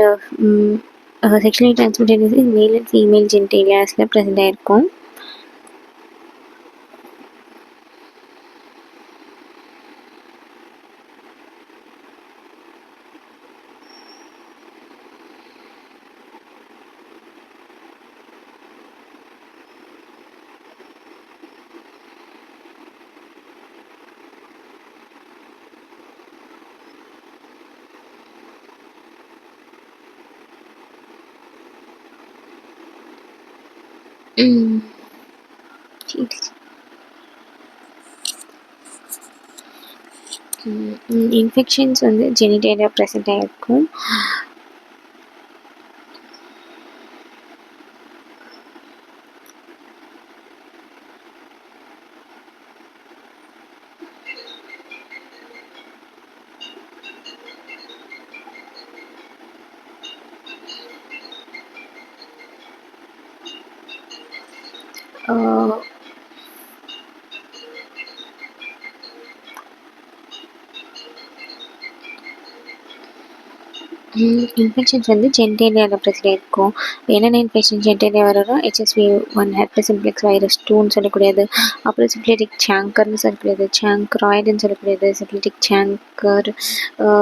sexually transmitted disease male and female genitaliasல present ஆயிருக்கும். இன்ஃபெக்ஷன்ஸ் வந்து ஜெனிடேலியா ப்ரெசென்ட் ஆகிருக்கும். இன்ஃபெக்ஷன்ஸ் வந்து ஜென்டேலியாவில் ப்ரெசென்ட் ஆகிருக்கும். என்னென்ன இன்ஃபெக்ஷன் ஜென்டேலியா வரும்? HSV1, ஹெர்பஸ் சிம்ப்ளெக்ஸ் வைரஸ் 2ன்னு சொல்லக்கூடியது, அப்புறம் சிஃபிலிட்டிக் சாங்கர்னு சொல்லக்கூடியது, சாங்க்ராய்டுன்னு சொல்லக்கூடியது, சிஃபிலிட்டிக் சாங்கர்,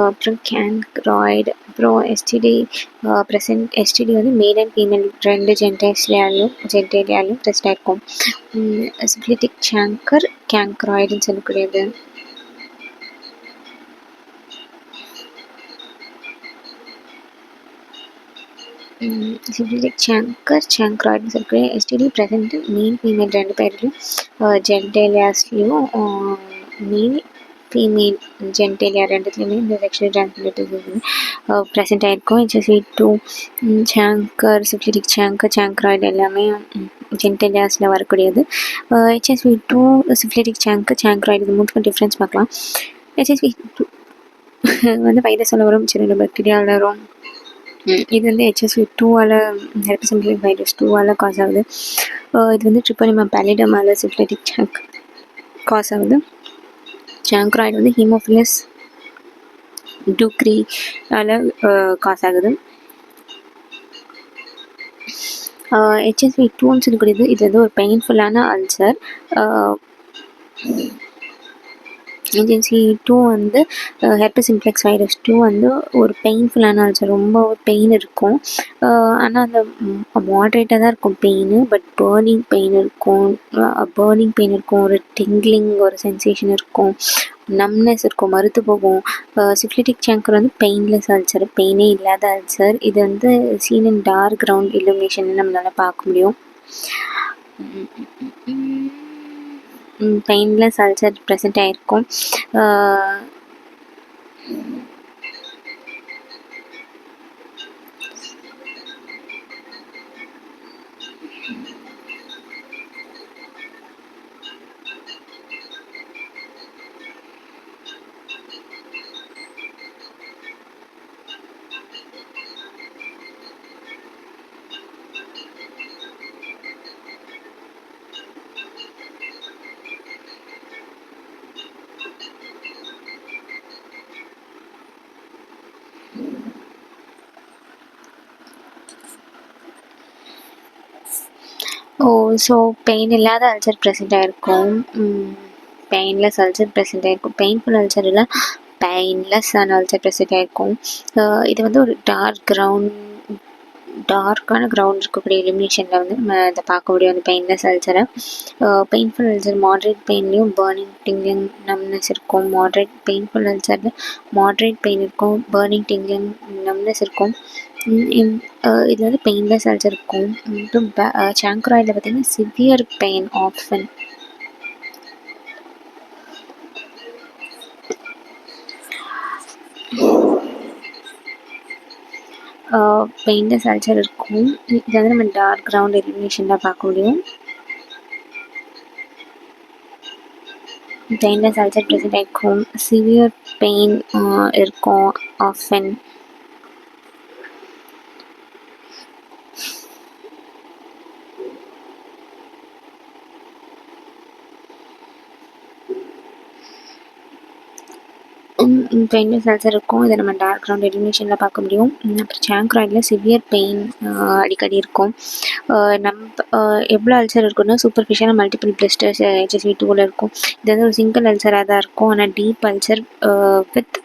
அப்புறம் கேங்க்ராய்டு, அப்புறம் STD வந்து மேல் அண்ட் ஃபீமேல் 2 ஜென்டேலியாலும் ப்ரெசென்ட் ஆகிருக்கும். சிஃபிலிட்டிக் சாங்கர், கேங்க்ராய்டுன்னு சொல்லக்கூடியது. சிஃபிலிட்டிக் சாங்க்ராய்டுன்னு சொல்லக்கூடிய STD ப்ரெசென்ட் மேல் ஃபீமேல் 2 பேர்லையும் ஜென்டேலியாஸ்லேயும் மேல் ஃபீமேல் ஜென்டேலியா 2த்துலேயுமே இந்த செக்ஷுவலி டிரான்ஸ்மிட்டட் டிசீஸ் ப்ரெசென்ட் ஆகிருக்கும். HSV2 சாங்கர், சிஃபிலிட்டிக் சாங்க்ராய்டு எல்லாமே ஜென்டேலியாஸில் வரக்கூடியது. HSV2 சிஃபிலிட்டிக் சாங்க்ராய்டு இது மூணுக்கும் டிஃப்ரென்ஸ் பார்க்கலாம். HSV2 வந்து வைரஸால் வரும், சின்ன பாக்டீரியாவில் வரும். இது வந்து HSV2ஆல் ஹெர்பஸ் சிம்ப்ளெக்ஸ் வைரஸ் 2ஆல் காஸ் ஆகுது. இது வந்து ட்ரிப்போனிமா பேலிடமால் சிஃபிலிட்டிக் காஸ் ஆகுது. சாங்க்ராய்டு வந்து ஹீமோஃபிலஸ் டூக்ரியால் காஸ் ஆகுது. HSV2ன்னு சொல்லக்கூடியது இது வந்து ஒரு பெயின்ஃபுல்லான அல்சர். HSV2 வந்து ஹெர்பஸ் சிம்ப்ளெக்ஸ் வைரஸ் 2 வந்து ஒரு பெயின்ஃபுல்லான அல்சர், ரொம்ப பெயின் இருக்கும். ஆனால் அந்த மாட்ரேட்டாக தான் இருக்கும் பெயின், பட் பேர்னிங் பெயின் இருக்கும், ஒரு டிங்லிங் ஒரு சென்சேஷன் இருக்கும், நம்னஸ் இருக்கும், மறுத்து போகும். சிஃபிலிட்டிக் சாங்கர் வந்து பெயின்லெஸ் அல்சர், பெயினே இல்லாத அல்சர். இது வந்து seen in dark ground illumination நம்மளால் பார்க்க முடியும். பெயின்லெஸ் அல்சர் ப்ரெசென்ட் ஆகிருக்கும். ஸோ பெயின் இல்லாத அல்சர் ப்ரெசென்ட் ஆகிருக்கும், பெயின்லெஸ் அல்சர் ப்ரெசென்ட் ஆகிருக்கும், பெயின்ஃபுல் அல்சர் இல்லை பெயின்லெஸ் அண்ட் அல்சர் ப்ரெசென்ட் ஆகிருக்கும். இது வந்து ஒரு டார்க்கான கிரவுண்ட் இருக்கக்கூடிய எலிமினேஷனில் வந்து நம்ம இதை பார்க்க முடியும் அந்த பெயின்லெஸ் அல்சரை. பெயின்ஃபுல் அல்சர் மாட்ரேட் பெயின்லேயும் பர்னிங் டிங்லிங் நம்னஸ் இருக்கும். பெயின்ஃபுல் அல்சரில் மாட்ரேட் பெயின் இருக்கும், பர்னிங் டிங்லிங் நம்னஸ் இருக்கும். இது வந்து பெயின்லெஸ் அல்சர் இருக்கும். அப்புறம் சாங்க்ராய்டில் பார்த்திங்கன்னா severe pain option. Painless ulcer இருக்கும். இது வந்து நம்ம டார்க் கிரவுண்ட் எலிமினேஷனில் பார்க்க முடியும். பெயின்லெஸ் அல்சர் ப்ரெசென்ட் ஆகிருக்கும், சிவியர் பெயின் இருக்கும் ஆஃபன். பெயின்லெஸ் அல்சர் இருக்கும். இதை நம்ம டார்க் கிரவுண்ட் எலிமினேஷனில் பார்க்க முடியும். அப்புறம் சாங்க்ராய்டில் சிவியர் பெயின் அடிக்கடி இருக்கும். எவ்வளோ அல்சர் இருக்குன்னா சூப்பர்ஃபிஷியலாக மல்டிபிள் பிளிஸ்டர்ஸ் HSV2வில் இருக்கும். இது வந்து ஒரு சிங்கிள் அல்சராக தான் இருக்கும். ஆனால் டீப் அல்சர் வித்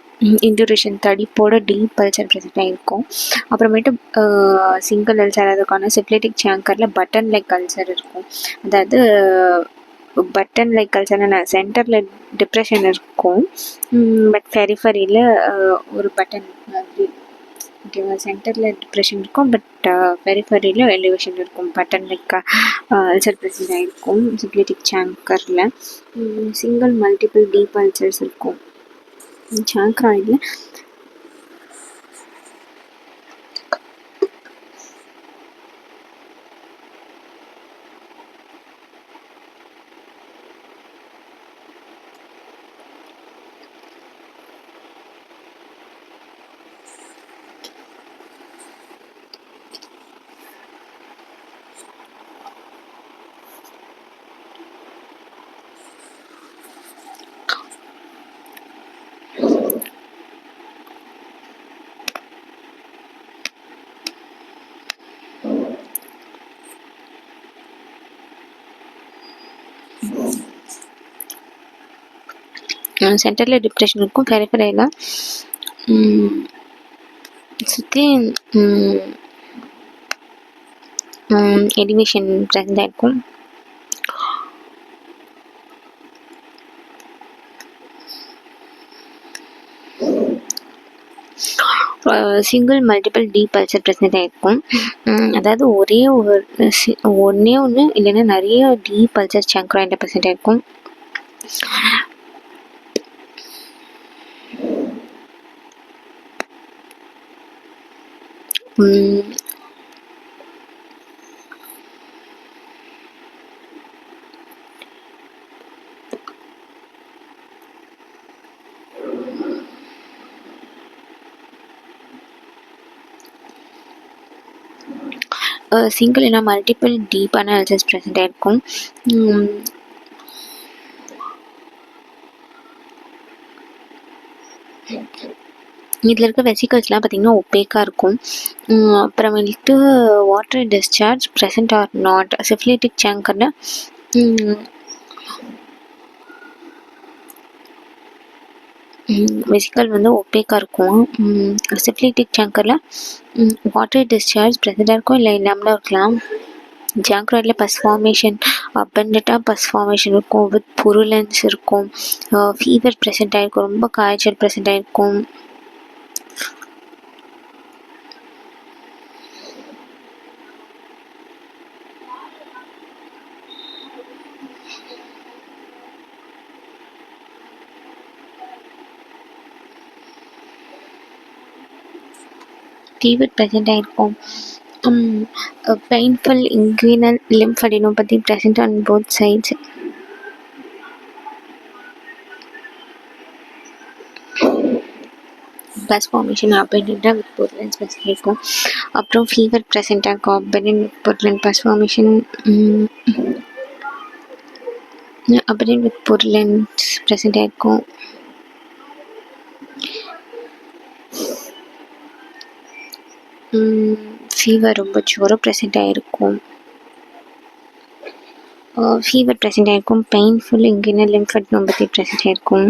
இன்டுரேஷன் தடிப்போட டீப் அல்சர் ப்ரெசென்ட் ஆகிருக்கும். அப்புறமேட்டு சிங்கிள் அல்சர் அதுக்கான சிப்ளேட்டிக் சாங்கரில் பட்டன் லைக் அல்சர் இருக்கும். அதாவது பட்டன் லைக் அல்சர்னா சென்டரில் டிப்ரெஷன் இருக்கும், பட் பெரிஃபரியில் ஒரு பட்டன் மாதிரி. ஓகேவா, சென்டரில் டிப்ரெஷன் இருக்கும், பட் பெரிஃபரியில் எலிவேஷன் இருக்கும். பட்டன் லைக் அல்சர் ப்ரெசென்ட் ஆகிருக்கும் சிப்ளேட்டிக் சாங்கரில். சிங்கிள் மல்டிபிள் டீப் அல்சர்ஸ் இருக்கும் சாங்க்ராய்டில். சென்டரில் டிப்ரெஷன் இருக்கும், பெரிஃபரியில் சுற்றி எலிவேஷன் ப்ரெசென்ட் ஆகிருக்கும். Single multiple deep ulcer present ஆகிருக்கும். அதாவது ஒன்றே ஒன்று இல்லைன்னா நிறைய டீப் அல்சர் சாங்க்ராய்டில் ப்ரெசென்ட் ஆகிருக்கும். சிங்கிள் இல்லைனா மல்டிபிள் டீப்பான அல்சர்ஸ் ப்ரெசென்ட் ஆகிருக்கும். இதில் இருக்க வெசிக்கல்ஸ்லாம் பார்த்திங்கன்னா ஒப்பேக்காக இருக்கும். அப்புறமேட்டு water discharge present or not syphilitic சாங்கரில் வெசிக்கல் வந்து ஒப்பேக்காக இருக்கும். சிஃபிலிட்டிக் சாங்கரில் வாட்டர் டிஸ்சார்ஜ் ப்ரெசென்ட்டாக இருக்கும், இல்லை இல்லாமல் இருக்கலாம். சாங்க்ராய்டில் பஸ் ஃபார்மேஷன் அபண்டண்ட்டாக பஸ் ஃபார்மேஷன் இருக்கும், வித் புருலன்ஸ் இருக்கும், ஃபீவர் ப்ரெசென்ட் ஆகிருக்கும், ரொம்ப காய்ச்சல் ப்ரெசென்ட் ஆகிருக்கும். ஃபீவர் ப்ரெசென்ட் ஆகிருக்கும். painful inguinal lymphadenopathy present on both sides. Pus formation அபண்டண்ட்டாக வித் புருலன்ஸ் ப்ரெசென்ட் இருக்கும். அப்புறம் ஃபீவர் ப்ரெசென்ட் ஆகும், abundant with purulent pus formation abundant with purulence present ஆகிருக்கும். ஃபீவர் ரொம்ப ஜுரம் ப்ரெசென்ட் ஆகிருக்கும். ஃபீவர் ப்ரெசென்ட் ஆகிருக்கும், பெயின்ஃபுல் இன்குயினல் லிம்ஃபெடினோபதி ப்ரெசென்ட் ஆகிருக்கும்,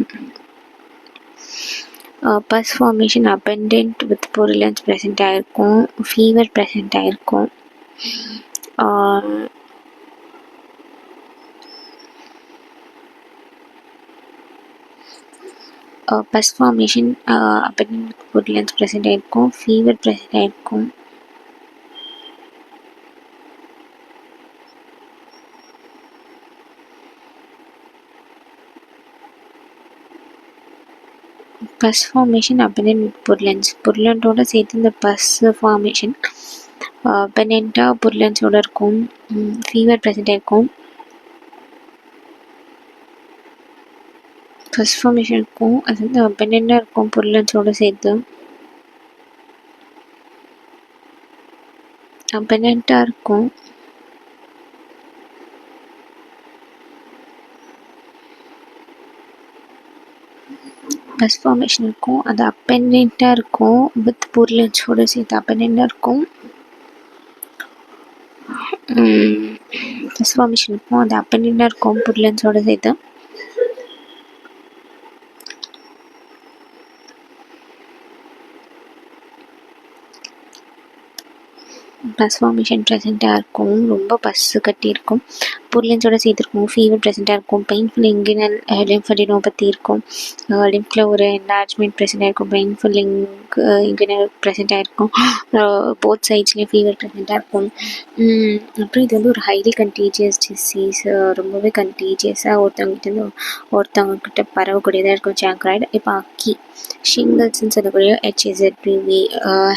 bus formation abundant with purulence present ஆகிருக்கும், ஃபீவர் ப்ரெசென்ட் ஆகிருக்கும், bus formation abundant with purulence present ஆகிருக்கும், fever present ஆகிருக்கும், bus formation abundant with purulence, புர்லண்டோட சேர்த்து இந்த பஸ் ஃபார்மேஷன் abundant-ஆக புர்லன்ஸோடு இருக்கும், ஃபீவர் ப்ரெசென்ட் ஆகிருக்கும், பஸ் ஃபார்மேஷன் இருக்கும், அது வந்து abundant-ஆக இருக்கும் புர்லன்ஸோடு சேர்த்து, abundant-ஆக இருக்கும், பஸ் ஃபார்மேஷன் இருக்கும், அது abundant-ஆக இருக்கும் வித் புர்லன்ஸோடு சேர்த்து abundant-ஆக இருக்கும், பஸ் ஃபார்மேஷன் இருக்கும், அது abundant-ஆக இருக்கும் புர்லன்ஸோடு சேர்த்து, பஸ் ஃபார்மேஷன் ப்ரெசென்ட்டாக இருக்கும், ரொம்ப பஸ்ஸு கட்டியிருக்கும், புர்லன்ஸோட சேர்த்துருக்கும், ஃபீவர் ப்ரெசென்ட்டாக இருக்கும், பெயின்ஃபுல் இன்குயினல் லிம்ஃபெடினோபதி இருக்கும், லிம்ஃபில் ஒரு என்லார்ஜ்மெண்ட் ப்ரெசென்ட் ஆகிருக்கும், பெயின்ஃபுல் இன்குயினல் ப்ரெசென்ட் ஆகிருக்கும், போத் சைட்ஸ்லேயும் ஃபீவர் ப்ரெசென்ட்டாக இருக்கும். அப்புறம் இது வந்து ஒரு ஹைலி கண்டீஜியஸ் டிசீஸ், ரொம்பவே கண்டீஜியஸாக ஒருத்தவங்ககிட்ட ஒருத்தவங்கக்கிட்ட பரவக்கூடியதாக இருக்கும் சாங்க்ராய்டு. இப்போ அக்கி ஷிங்கல்ஸ்ன்னு சொல்லக்கூடிய HZPV,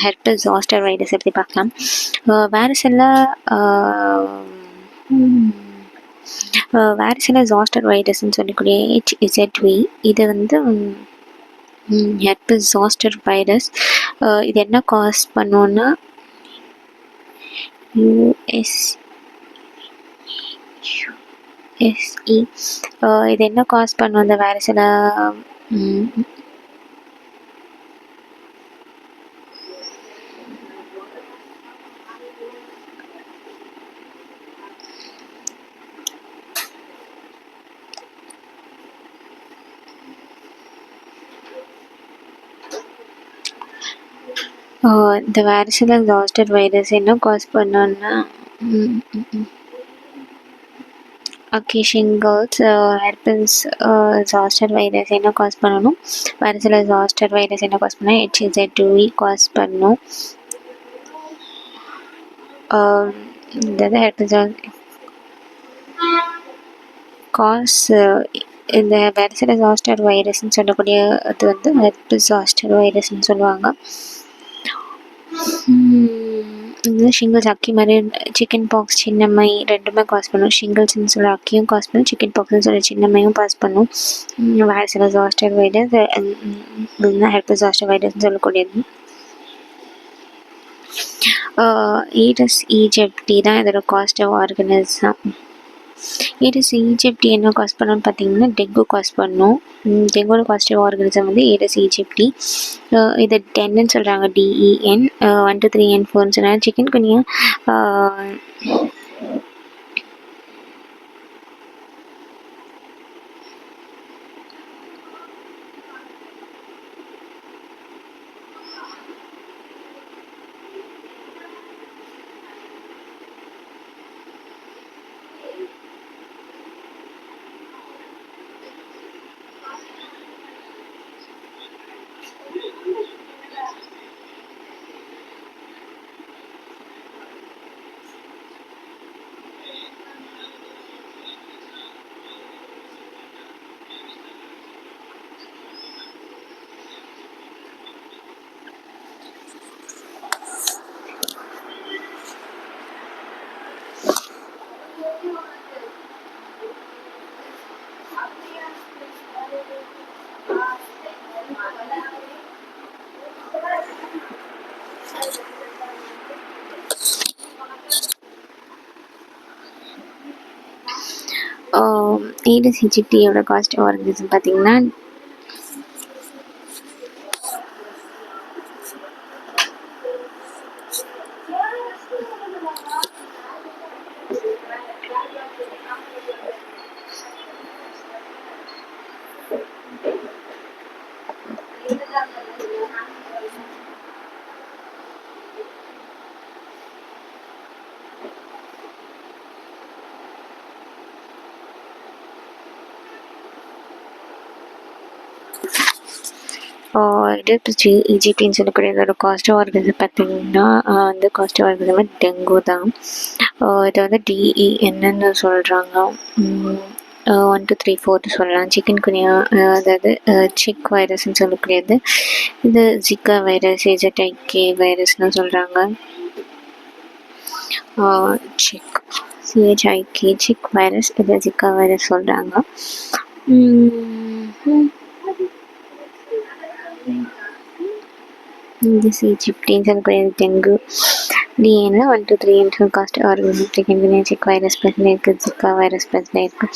ஹெர்பஸ் ஜாஸ்டர் வைரஸ் எப்படி பார்க்கலாம். வேரிசெல்லா ஜாஸ்டர் வைரஸ்ன்னு சொல்லக்கூடிய HZV, இது வந்து ஹெர்பஸ் ஜாஸ்டர் வைரஸ். இது என்ன காஸ் பண்ணோன்னா USE, இது என்ன காஸ் பண்ணும் அந்த வேரிசெல்லா இந்த வேரிசெல்லா ஜாஸ்டர் வைரஸ் என்ன காஸ் பண்ணோன்னா ஓகே ஷிங்கல்ஸ், ஹெர்பஸ் ஜாஸ்டர் வைரஸ் என்ன காஸ் பண்ணணும், வேரிசெல்லா ஜாஸ்டர் வைரஸ் என்ன காஸ் பண்ணணும், HZV காஸ் பண்ணணும். இந்த ஹெர்பஸ் காஸ் இந்த வேரிசெல்லா ஜாஸ்டர் வைரஸ்ன்னு சொல்லக்கூடிய அது வந்து ஹெர்பஸ் ஜாஸ்டர் வைரஸ்ன்னு சொல்லுவாங்க. இது ஷிங்கிள்ஸ் அக்கி மாதிரி சிக்கன் பாக்ஸ் சின்னம்மை ரெண்டுமே காஸ் பண்ணும். ஷிங்கிள்ஸ்ன்னு சொல்ல அக்கியும் காஸ் பண்ணும், சிக்கன் பாக்ஸ்ன்னு சொல்ல சின்னம்மையும் காஸ் பண்ணும். Varicella zoster virus herpes zoster வைரஸ்ன்னு சொல்லக்கூடியது. ஈடஸ் ஈஜிப்டி தான் இதோட காஸ்டிவ் ஆர்கனிசம். ஏடிஸ் ஈஜிப்டி என்ன காஸ் பண்ணணும்னு பார்த்தீங்கன்னா டெங்கு காஸ் பண்ணும். டெங்கோட பாசிட்டிவ் ஆர்கனிசம் வந்து ஏடிஸ் ஈஜிப்டி. இதை 10ன்னு சொல்கிறாங்க, DEN 1 to 3 and 4ன்னு சொன்னாங்க. சிக்கன் குனியா ஏடிஸ் ஈஜிப்டியோட பாசிட்டிவ் ஆர்கனிசம் பார்த்தீங்கன்னா இடப்பெயர்ச்சி இஜிபின்னு சொல்லக்கூடியதோட காஸ்ட்டாக இருக்கிறது பார்த்திங்கன்னா வந்து காஸ்ட்டாக இருக்கிறது டெங்கு தான். இதை வந்து DENன்னு சொல்கிறாங்க. 1 2 3 4 சொல்லலாம். சிக்கன் குனியா அதாவது சிக் வைரஸ்ன்னு சொல்லக்கூடியது. இது ஜிகா வைரஸ், ZIK வைரஸ்னு சொல்கிறாங்க. சிக் CHIK சிக் வைரஸ், இது ஜிகா வைரஸ் சொல்கிறாங்க. This Egyptian சொல்லக்கூடியது dengue. DNA 1 to 3 infection caused organic chikungunya chik virus பிரச்சனை இருக்குது, ஜிகா வைரஸ் பிரச்சனை இருக்குது.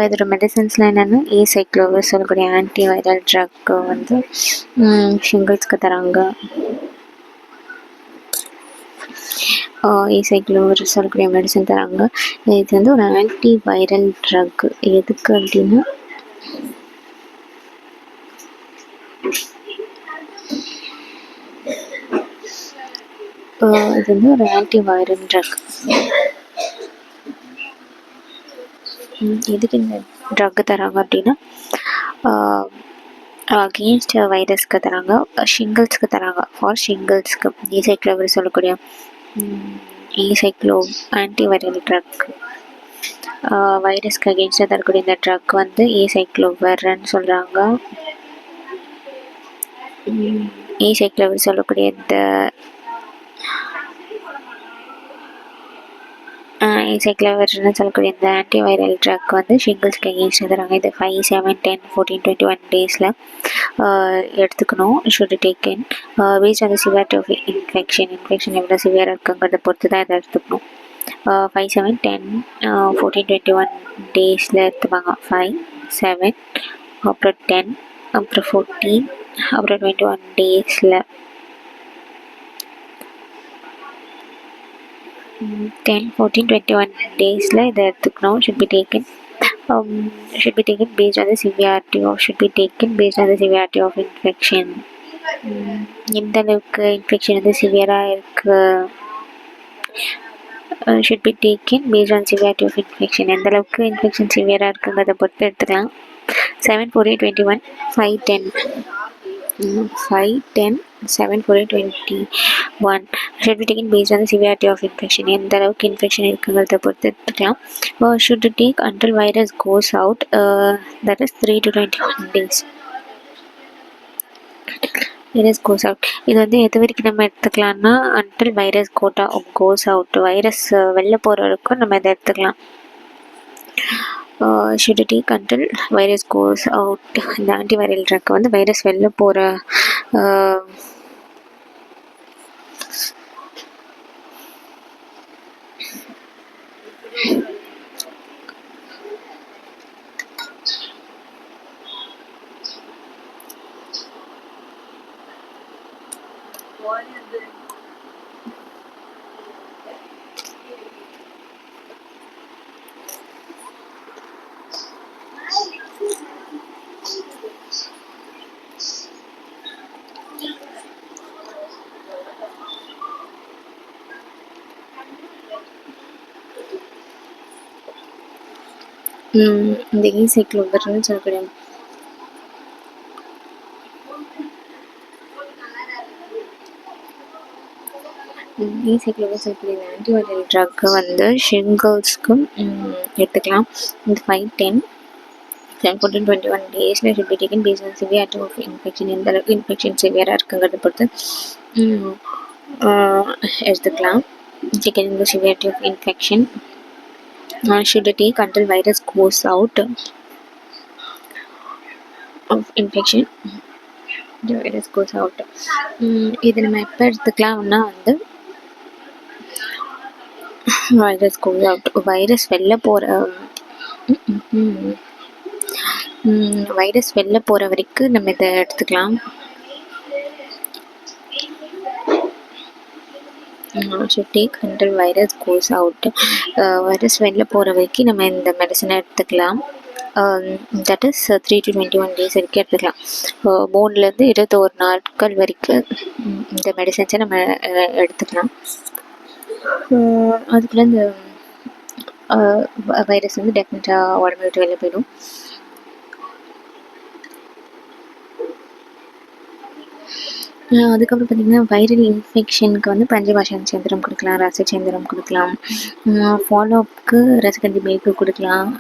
இதோட மெடிசன்ஸ்லாம் என்னென்னா ஏசைக்ளோவிர் சொல்லக்கூடிய ஆன்டி வைரல் ட்ரக் வந்து ஷிங்கிள்ஸ்க்கு தராங்க. ஏசைக்ளோவிர் சொல்லக்கூடிய மெடிசன் தராங்க. இது வந்து ஒரு ஆன்டி வைரல் ட்ரக். எதுக்கு அப்படின்னா இது வந்து ஒரு ஆன்டி வைரல் ட்ரக். எதுக்கு இந்த ட்ரக் தராங்க அப்படின்னா அகெயின்ஸ்ட் வைரஸ்க்கு தராங்க, ஷிங்கிள்ஸ்க்கு தராங்க. ஃபார் ஷிங்கிள்ஸ்க்கு ஏசைக்ளோவிர் சொல்லக்கூடிய ஏசைக்ளோ ஆன்டி வைரல் ட்ரக். வைரஸ்க்கு அகெயின்ஸ்டாக தரக்கூடிய இந்த ட்ரக் வந்து ஏசைக்ளோவிர்ன்னு சொல்கிறாங்க. ஏசைக்ளோவிர் சொல்லக்கூடிய இந்த ஏசைக்ளோவிர்னு சொல்லக்கூடிய இந்த ஆன்டி வைரல் ட்ரக் வந்து ஷிங்கிள்ஸ்க்கு அகெயின்ஸ்டாக தராங்க. இது 5, 7, 10, 14, 21 டேஸில் எடுத்துக்கணும். Should taken based on the severity of infection எவ்வளோ சிவியராக இருக்குங்கிறத பொறுத்து தான் இதை எடுத்துக்கணும். 5, 7, 10, 14, 21 டேஸில் எடுத்துப்பாங்க. 5, 7, அப்புறம் 10, அப்புறம் 14, அப்புறம் 21 டேஸில் 10, 14, 21 டேஸில் இதை எடுத்துக்கணும். should be taken based on the severity of infection. எந்த அளவுக்கு இன்ஃபெக்ஷன் வந்து சிவியராக இருக்கு. should be taken based on severity of infection. எந்த அளவுக்கு இன்ஃபெக்ஷன் சிவியராக இருக்குங்கிறத பொறுத்து எடுத்துக்கலாம். 7, 14, 21, 5, 10, 7, 14, 21 should be taken based on the severity of infection. எந்த அளவுக்கு இன்ஃபெக்ஷன் இருக்குங்கிறத பொறுத்து எடுத்துக்கலாம். should take until virus goes out, that is 3 to 21 days. Virus goes out. இது வந்து எது வரைக்கும் நம்ம எடுத்துக்கலாம்னா until virus goes out, virus வெளில போகிற வரைக்கும் நம்ம இதை எடுத்துக்கலாம். should take until virus goes out. இந்த ஆன்டிவைரல் ட்ரக் வந்து வைரஸ் வெளில போகிற இந்த ஏசைக்ளோவிர்னு சொல்லக்கூடிய சொல்லக்கூடிய ஆன்டிவைரல் ட்ரக்கு வந்து ஷிங்கிள்ஸ்க்கும் எடுத்துக்கலாம். இந்த 5, 10, 14, 21 டேஸில் should be taken based on severity of infection. எந்த அளவுக்கு இன்ஃபெக்ஷன் சிவியராக இருக்குங்கிறத பொறுத்து எடுத்துக்கலாம். Taken in the severity of infection. should take until virus goes out of infection. The virus goes out. இது நம்ம எப்போ எடுத்துக்கலாம்னா வந்து வைரஸ் கோஸ் அவுட், வைரஸ் வெளில போகிற வரைக்கும் நம்ம இதை எடுத்துக்கலாம். should take until virus goes out. Virus வெளில போகிற வரைக்கும் நம்ம இந்த மெடிசனை எடுத்துக்கலாம். தட் இஸ் 3 to 21 டேஸ் வரைக்கும் எடுத்துக்கலாம். 3லேருந்து 21 நாட்கள் வரைக்கும் இந்த மெடிசன்ஸை நம்ம எடுத்துக்கலாம். அதுக்குள்ளே இந்த வைரஸ் வந்து டெஃபினட்டாக உடம்பு விட்டு வெளில போயிடும். அதுக்கப்புறம் பார்த்திங்கன்னா வைரல் இன்ஃபெக்ஷனுக்கு வந்து பஞ்சபாஷம் சேந்திரம் கொடுக்கலாம், ரசச்சேந்திரம் கொடுக்கலாம். ஃபாலோஅப்க்கு ரசகந்தி மேற்கு கொடுக்கலாம்.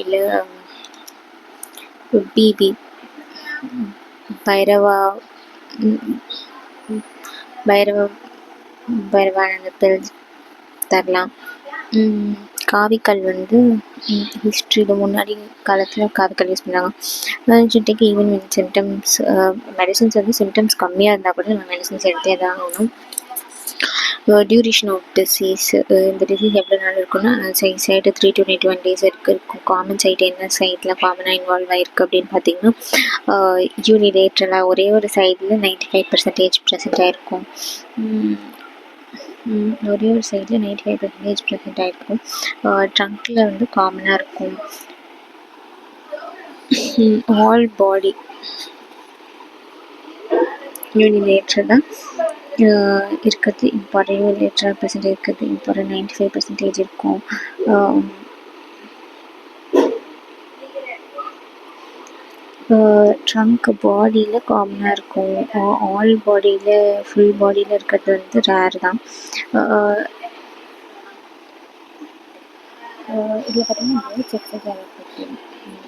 இல்லை பிபி பைரவா பைரவ பைரவானந்தத்தில் தரலாம். காவிக்கல் வந்து ஹிஸ்ட்ரியில் முன்னாடி காலத்தில் காவிக்கல் யூஸ் பண்ணாங்க. டேக் ஈவன் சிம்டம்ஸ் மெடிசன்ஸ் வந்து சிம்டம்ஸ் கம்மியாக இருந்தால் கூட நம்ம மெடிசன்ஸ் எடுத்தே தான் ஆகணும். டியூரேஷன் ஆஃப் டிசீஸ், இந்த டிசீஸ் எவ்வளோ நாள் இருக்குன்னா சைடு 3 to 21 days இருக்கும். காமன் சைட் என்ன சைட்டில் காமனாக இன்வால்வ் ஆகிருக்கு அப்படின்னு பார்த்தீங்கன்னா யூனிலேட்ரலாக ஒரே ஒரு சைடில் 95% ப்ரெசென்ட் ஆகிருக்கும். ஒரே ஒரு சைடில் 95% ப்ரெசென்ட் ஆகிருக்கும். ட்ரங்க்கில் வந்து காமனாக இருக்கும். ஆல் பாடி யூனிலேட்ரலாக இருக்கிறது இம்பார்ட்டன்ட். யூனிலேட்ரல் பர்சன்டேஜ் இருக்கிறது இம்பார்ட்டன்ட். 95% இருக்கும். ட்ரங்க் பாடியில் காமனாக இருக்கும். ஆல் பாடியில் ஃபுல் பாடியில் இருக்கிறது வந்து ரேர் தான். இதில் பார்த்திங்கன்னா போத் செக்ஸஸ் அஃபெக்டட்.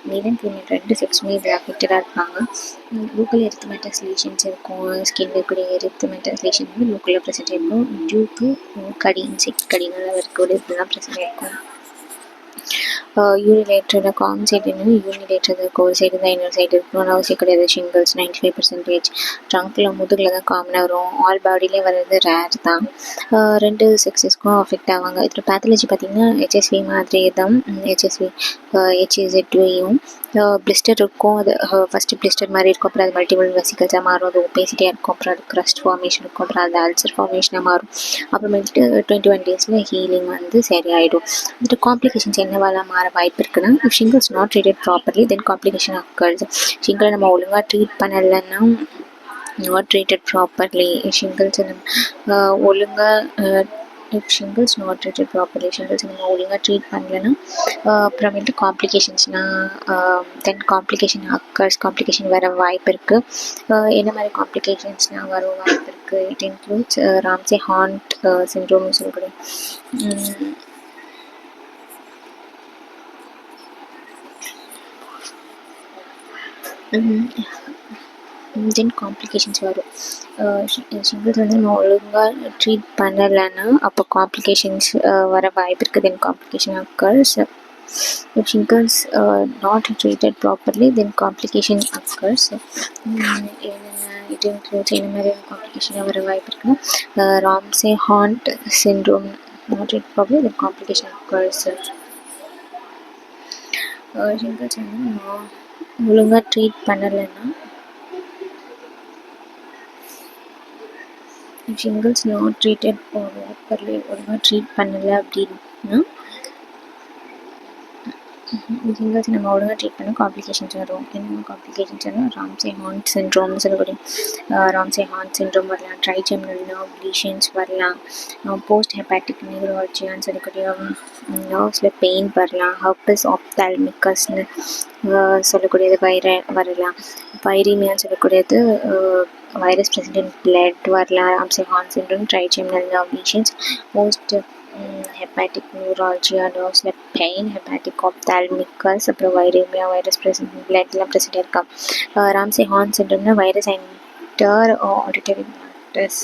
மேல் அண்ட் ஃபீமேல் 2 செக்ஸுமே இதில் அஃபெக்டடாக இருப்பாங்க. லோக்கல் எரித்தமெட்டஸ் லீஷன்ஸ் இருக்கும். ஸ்கின்ல இருக்கக்கூடிய எரித்தமெட்டஸ் லீஷன் வந்து லோக்கலில் ப்ரெசென்ட் இருக்கும். டியூக்கு கடி இன்செக்ட் கடினால இருக்கக்கூடிய இதெல்லாம் ப்ரெசென்ட் இருக்கும். யூனிலேட்டரோட காமன் சைடு என்னென்னா யூனிலேட்டர் இருக்கும். ஒரு சைடு தான் இன்னொரு சைடு இருக்கணும். அவசியம் கிடையாது. ஷிங்கிள்ஸ் 95%. ட்ரங்க்கில் முதுகில் தான் காமனாக வரும். ஆல் பாடியிலே வர்றது ரேர் தான். 2 செக்ஸஸ்க்கும் அஃபெக்ட் ஆவாங்க. இதில் பேத்தாலஜி பார்த்திங்கன்னா HSV மாதிரி தான். HEZ2யும் பிளிஸ்டர் இருக்கும். அது ஃபஸ்ட்டு பிளிஸ்டர் மாதிரி இருக்கும். அப்புறம் அது மல்டிபிள் வெசிகல்ஸாக மாறும். அது ஒபேசிட்டியாக இருக்கும். அப்புறம் அது க்ரஸ்ட் ஃபார்மேஷன் இருக்கும். அப்புறம் அது அல்சர் ஃபார்மேஷனாக மாறும். அப்புறமேட்டு 21 days ஹீலிங் வந்து சரியாயிடும். வந்துட்டு காம்ப்ளிகேஷன்ஸ் என்னவாலாம் மாற வாய்ப்பு இருக்குன்னா, if shingles not treated properly then complication occurs. ஷிங்கிளை நம்ம ஒழுங்காக ட்ரீட் பண்ணலைன்னா நாட் ட்ரீட்டட் ப்ராப்பர்லி ஷிங்கிள்ஸ் ஒழுங்காக shingles not treated properly shingles நம்ம ஒழுங்காக ட்ரீட் பண்ணலைன்னா அப்புறமேட்டு தென் காம்ப்ளிகேஷன் அக்கர்ஸ். காம்ப்ளிகேஷன் வர வாய்ப்பு இருக்குது. என்ன மாதிரி காம்ப்ளிகேஷன்ஸ்னால் வர வாய்ப்பு இருக்குது? இட் இன்க்ளூட்ஸ் ராம்சே ஹாண்ட் சிண்ட்ரோம்னு சொல்லக்கூடிய தென் காம்ப்ளிகேஷன்ஸ் வரும். ஷிங்கிள்ஸ் வந்து நம்ம ஒழுங்காக ட்ரீட் பண்ணலைன்னா அப்போ காம்ப்ளிகேஷன்ஸ் வர வாய்ப்பு இருக்குது. Then complication occurs. If shingles not treated properly then complication occurs. It includes என்ன மாதிரியான காம்ப்ளிகேஷனாக வர வாய்ப்பு இருக்குன்னா Ramsay Hunt syndrome not treated properly then complication occurs. Shingles வந்து நம்ம ஒழுங்காக ட்ரீட் பண்ணலைன்னா ஷிங்கிள்ஸ் நாட் ட்ரீட்டட் ப்ராப்பர்லி ஒழுங்காக ட்ரீட் பண்ணலை அப்படின்னா ஷிங்கிள்ஸ் நம்ம ஒழுங்காக ட்ரீட் பண்ண காம்ப்ளிகேஷன்ஸ் வரும். என்னென்ன காம்ப்ளிகேஷன்ஸ் வரும்? ராம்சே ஹாண்ட் சிண்ட்ரோம்னு சொல்லக்கூடிய ராம்சே ஹாண்ட் சிண்ட்ரோம் வரலாம். ட்ரைஜெமினல் நர்வ் லீஷன்ஸ் வரலாம். போஸ்ட் ஹெப்பாட்டிக் நியூரோலஜியான்னு சொல்லக்கூடிய நர்வ்ஸில் பெயின் வரலாம். ஹர்பஸ் ஆப்தால்மிக்கஸ்னு சொல்லக்கூடியது வரலாம். பைரீமியான்னு சொல்லக்கூடியது வைரஸ் ப்ரெசென்ட் இன் பிளட் வரலாம். Ramsay Hunt syndrome, trigeminal nerve lesions, post herpetic neuralgia நர்வ்ஸில் பெயின், ஹெப்பாட்டிக் ஆப்தால்மிக்கஸ், அப்புறம் வைரேமியா வைரஸ் ப்ரெசென்ட் பிளட்லாம் ப்ரெசென்ட் இருக்கா. ராம்சே ஹாண்ட் சிண்ட்ரோம்னா virus enter auditory matters.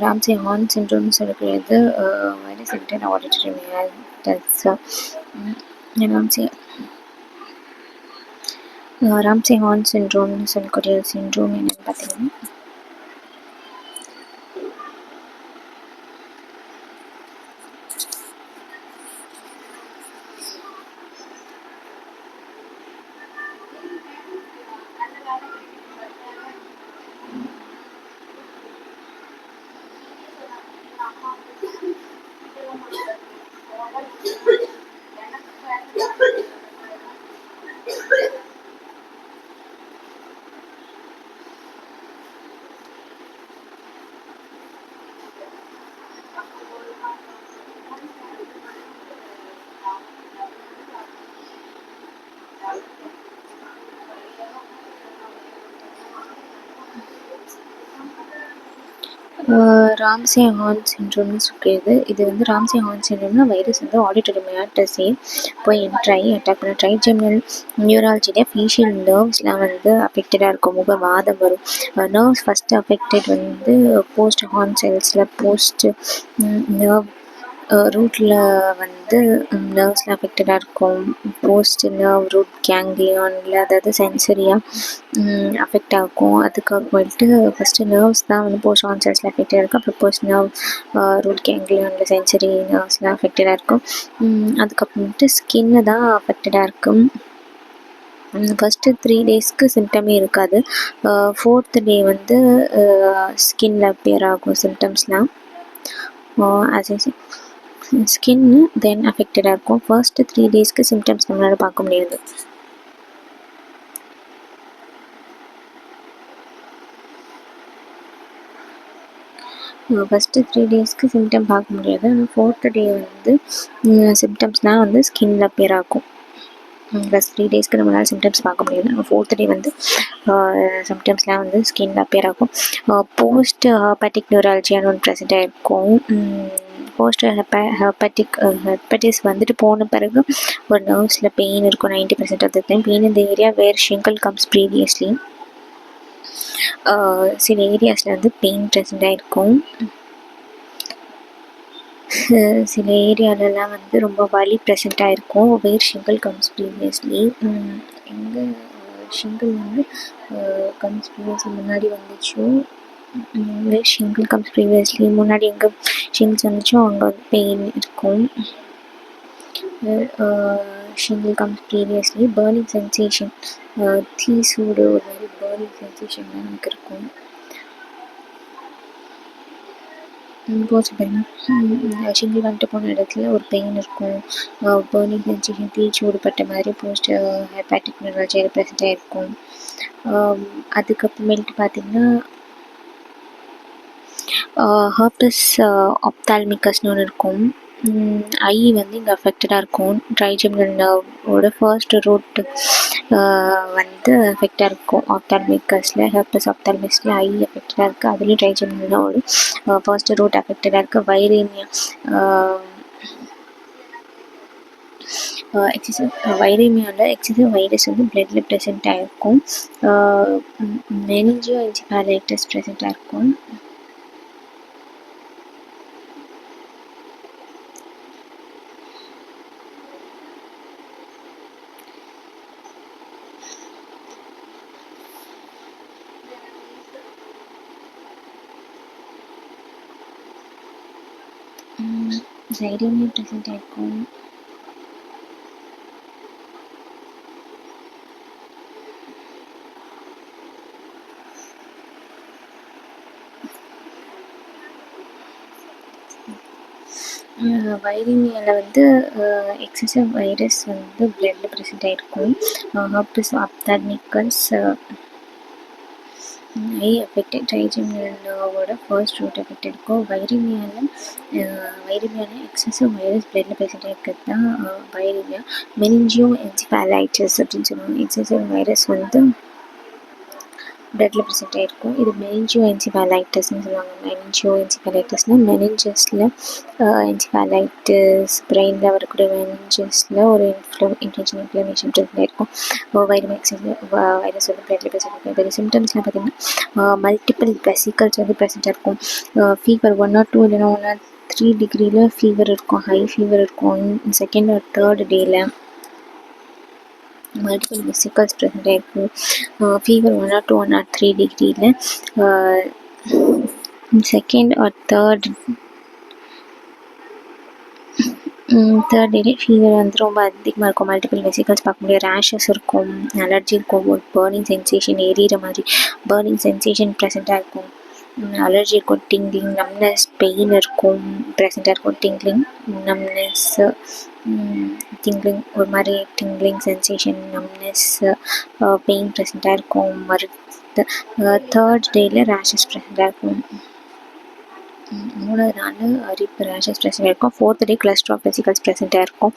Ramsay Hunt சிண்ட்ரோம்னு சொல்லக்கூடியது virus enter auditory matters. Ramsay Hunt சிண்ட்ரோம்னு சொல்லக்கூடிய சிண்ட்ரோம் என்னென்னு பார்த்தீங்கன்னா ராம்சே ஹார்ன் சிண்ட்ரோம்னு சொல்கிறது. இது வந்து ராம்சே ஹார்ன் சிண்ட்ரோம்னா வைரஸ் வந்து ஆடிட்டரி மயோட்டஸே போய் என்ட்ராகி அட்டாக் பண்ண ட்ரைஜெமினல் நியூராலஜியில் ஃபேஷியல் நர்வ்ஸ்லாம் வந்து அஃபெக்டடாக இருக்கும். வாதம் வரும். நர்வ்ஸ் ஃபஸ்ட்டு அஃபெக்டட் வந்து போஸ்ட் ஹார்ன் செல்ஸில் போஸ்ட் நர்வ் ரூட்டில் வந்து நர்வ்ஸ்லாம் அஃபெக்டடாக இருக்கும். போஸ்ட் நர்வ் ரூட் கேங்லியானில், அதாவது சென்சரியாக அஃபெக்ட் ஆகும். அதுக்கப்புறமேட்டு ஃபஸ்ட்டு நர்வ்ஸ் தான் வந்து போஸ்ட் ஹார்ன் செல்ஸில் அஃபெக்டடாக இருக்கும். அப்புறம் போஸ்ட் நர்வ் ரூட் கேங்லியானில் சென்சரி நர்வ்ஸ்லாம் அஃபெக்டடாக இருக்கும். அதுக்கப்புறமேட்டு ஸ்கின்னு தான் அஃபெக்டடாக இருக்கும். ஃபஸ்ட்டு 3 டேஸ்க்கு சிம்டமே இருக்காது. 4th டே வந்து ஸ்கின்ல அப்பியர் ஆகும் சிம்டம்ஸ்லாம். ஸ்கின்னு தென் அஃபெக்டடாக இருக்கும். ஃபர்ஸ்ட்டு 3 டேஸ்க்கு சிம்டம்ஸ் நம்மளால் பார்க்க முடியாது. ஃபஸ்ட்டு 3 டேஸ்க்கு சிம்டம் பார்க்க முடியாது. ஆனால் 4th டே வந்து சிம்டம்ஸ்லாம் வந்து ஸ்கின்ல அப்பியர் ஆகும். ப்ளஸ் 3 டேஸ்க்கு நம்மளால் சிம்டம்ஸ் பார்க்க முடியாது. 4th டே வந்து சிம்டம்ஸ்லாம் வந்து ஸ்கின்ல அப்பியர் ஆகும். போஸ்ட் ஹெப்பாட்டிக் நியூராலஜியான்னு ஒன்று ப்ரெசென்ட் ஆகிருக்கும். போஸ்ட் ஹெப்படைட்டிஸ் வந்துட்டு போன பிறகு ஒரு நர்வ்ஸில் பெயின் இருக்கும். 90% ஆஃப் த டைம் பெயின் இந்த ஏரியா வேர் ஷிங்கிள் கம்ஸ் ப்ரீவியஸ்லி. சில ஏரியாஸில் வந்து பெயின் ப்ரெசென்ட் ஆகிருக்கும். சில ஏரியாலலாம் வந்து ரொம்ப வலி ப்ரெசென்ட் ஆகிருக்கும். வேர் ஷிங்கிள் கம்ஸ் ப்ரீவியஸ்லி. எங்கே ஷிங்கிள் வந்து கம்ஸ் ப்ரீவியஸ்லி முன்னாடி வந்துச்சோ, வேர் ஷிங்கிள் கம்ஸ் ப்ரீவியஸ்லி முன்னாடி எங்கே ஷிங்கிள்ஸ் வந்துச்சோ அங்கே வந்து பெயின் இருக்கும். ஷிங்கிள் கம்ஸ் ப்ரீவியஸ்லி. பர்னிங் சென்சேஷன், தீ சூடு ஒரு மாதிரி பர்னிங் சென்சேஷன் தான் எனக்கு இருக்கும். ஷிங்கிள் வந்துட்டு போன இடத்துல ஒரு பெயின் இருக்கும். பர்னிங் சென்சேஷன், தீ சூடுபட்ட மாதிரி போஸ்ட் ஹெப்பாட்டிக் நியூராலஜியில் ப்ரெசென்ட் ஆகிருக்கும். அதுக்கப்புறமேட்டு பார்த்திங்கன்னா ஹெர்பஸ் ஆப்தால்மிகஸ்னு ஒன்று இருக்கும். ஐ வந்து இங்கே அஃபெக்டடாக இருக்கும். ட்ரைஜெமினல் நர்வோட ஃபர்ஸ்ட் ரூட் வந்து அஃபெக்டாக இருக்கும். ஆப்தால்மிகஸில் ஹெர்பஸ் ஆப்தால்மிகஸில் ஐ அஃபெக்டடாக இருக்குது. அதுலேயும் ட்ரைஜெமினல் நர்வோட ஃபர்ஸ்ட் ரூட் அஃபெக்டடாக இருக்குது. வைரேமியா வைரேமியாவில் எக்ஸசிவ் வைரஸ் வந்து பிளட்டில் ப்ரெசென்ட் ஆகிருக்கும். மெனிஞ்சியோ என்செஃபாலைட்டிஸ் ப்ரெசென்ட் ஆகிருக்கும். வைரேமியா ப்ரெசென்ட் ஆகிருக்கும். வைரேமியாவில் வந்து எக்ஸசிவ் வைரஸ் வந்து பிளட்டில் ப்ரெசென்ட் ஆகிருக்கும். Herpes ophthalmicus eye affected. Trigeminal நர்வோட ஃபர்ஸ்ட் ரூட் அஃபெக்ட் இருக்கும். வைரேமியாவில் எக்ஸசிவ் வைரஸ் பிளட்டில் ப்ரெசென்ட் ஆகிருக்கிறது தான் வைரேமியா. மெனிஞ்சியோ என்செஃபாலைட்டிஸ் அப்படின்னு சொல்லுவாங்க. எக்ஸசிவ் வைரஸ் வந்து பிளட்டில் ப்ரெசென்ட் ஆகிருக்கும். இது மெனிஞ்சியோ என்செஃபாலைட்டிஸ்ன்னு சொல்லுவாங்க. மெனிஞ்சியோ என்செஃபாலைட்டிஸ்னால் மெனிஞ்சஸில் என்செஃபாலைட்டிஸ் பிரெயினில் வரக்கூடிய மெனிஞ்சஸில் ஒரு இன்ஃப்ளமேஷன் ப்ரெசென்ட் ஆகிருக்கும். வைரேமியா எக்ஸசிவ் வைரஸ் வந்து பிளட்டில் ப்ரெசென்ட் ஆகிருக்கும். இதோட சிம்டம்ஸ்லாம் பார்த்திங்கன்னா மல்டிபிள் வெசிக்கல்ஸ் வந்து ப்ரெசென்ட் ஆகிருக்கும். ஃபீவர் 1 or 2 இல்லைனா 1 or 3 டிகிரியில் ஃபீவர் இருக்கும். ஹை ஃபீவர் இருக்கும். செகண்ட் or தேர்ட் டேயில் மல்டிபிள் வெசிக்கல்ஸ் ப்ரெசென்ட் ஆகிருக்கும். ஃபீவர் 1 or 2 1 or 3 டிகிரியில் செகண்ட் or தேர்ட் டேலே ஃபீவர் வந்து ரொம்ப அதிகமாக இருக்கும். மல்டிபிள் வெசிக்கல்ஸ் பார்க்க முடியாது. ரேஷஸ் இருக்கும். அலர்ஜி இருக்கும். ஒரு பர்னிங் சென்சேஷன், எரியிற மாதிரி பர்னிங் சென்சேஷன் ப்ரெசென்ட்டாக இருக்கும். அலர்ஜி இருக்கும். டிங்லிங், நம்னஸ், பெயின் இருக்கும் ப்ரெசென்ட்டாக இருக்கும். டிங்லிங், நம்னஸ், டிங்லிங் ஒரு மாதிரி டிங்லிங் சென்சேஷன், நம்னஸ், பெயின் ப்ரெசென்ட்டாக இருக்கும். தேர்ட் டேயில் ரேஷஸ் ப்ரெசென்ட்டாக இருக்கும். 3வது நாள் ரேஷஸ் ப்ரெசென்ட் ஆகிருக்கும். 4th day cluster of vesicles present ஆகிருக்கும்.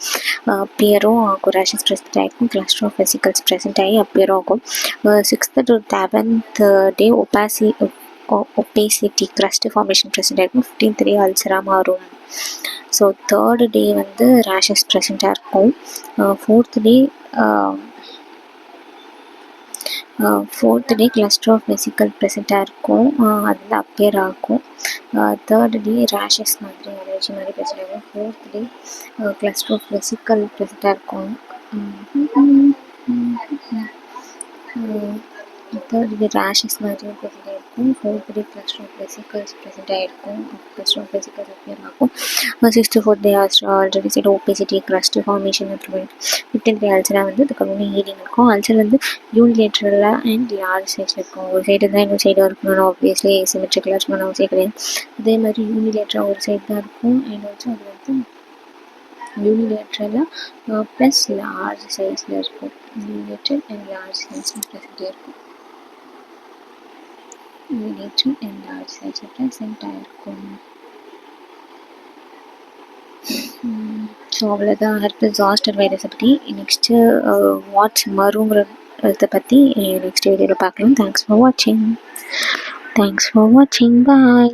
அப்பியரும் ஆகும். ரேஷஸ் ப்ரெசென்ட் ஆகிருக்கும். கிளஸ்டர் ஆஃப் வெசிக்கல்ஸ் ப்ரெசென்ட் ஆகி அப்பியரும் ஆகும். 6th to 7th day opacity crust formation present ஆகிருக்கும். 15th டே அல்சராக மாறும். ஸோ 3rd டே வந்து ரேஷஸ் ப்ரெசென்ட்டாக இருக்கும். 4th day cluster of vesicle ப்ரெசென்ட்டாக இருக்கும். அதில் அப்பியர் ஆகும். 3rd டே ரேஷஸ் மாதிரி அலர்ஜி மாதிரி ப்ரெசென்ட் ஆகும். 4th day cluster of vesicle ப்ரெசென்ட்டாக இருக்கும். 3rd டே ரேஷஸ் மாதிரி ப்ரெசென்ட் ஆகிருக்கும். 4th day cluster of vesicles present ஆகிருக்கும். கிளஸ்டர் ஆஃப் வெசிக்கல்ஸ் அப்பியர் ஆகும். 6th to 4th day already side opacity crust formation அப்புறம் 15th டே அல்சராக வந்து அதுக்கப்புறம் ஹீலிங் இருக்கும். அல்சர் வந்து யூனிலேட்ரலாக அண்ட் லார்ஜ் சைஸில் இருக்கும். ஒரு சைடு தான் இன்னொரு சைடாக இருக்கணும். ஆப்வியஸ்லி சிமெட்ரிக்கலாக இருக்கணும் அவசியம் கிடையாது. அதே மாதிரி யூனிலேட்ரலாக ஒரு சைடு தான் இருக்கும். அண்ட் ஆல்சோ அது வந்து யூனிலேட்ரலாக ப்ளஸ் லார்ஜ் சைஸில் இருக்கும். யூனிலேட்ரல் அண்ட் லார்ஜ் சைஸில் ப்ரெசென்ட்டாக இருக்கும். யூனிலேட்ரல் அண்ட் லார்ஜ் சைஸில் ப்ரெசென்ட்டாக இருக்கும். ஸோ அவ்வளோதான் ஹெர்பஸ் ஜாஸ்டர் வைரஸை பற்றி. நெக்ஸ்ட்டு வாட்ஸ் மருங்கிறத பற்றி நெக்ஸ்ட் வீடியோவில் பார்க்கலாம். தேங்க்ஸ் ஃபார் வாட்சிங். பாய்.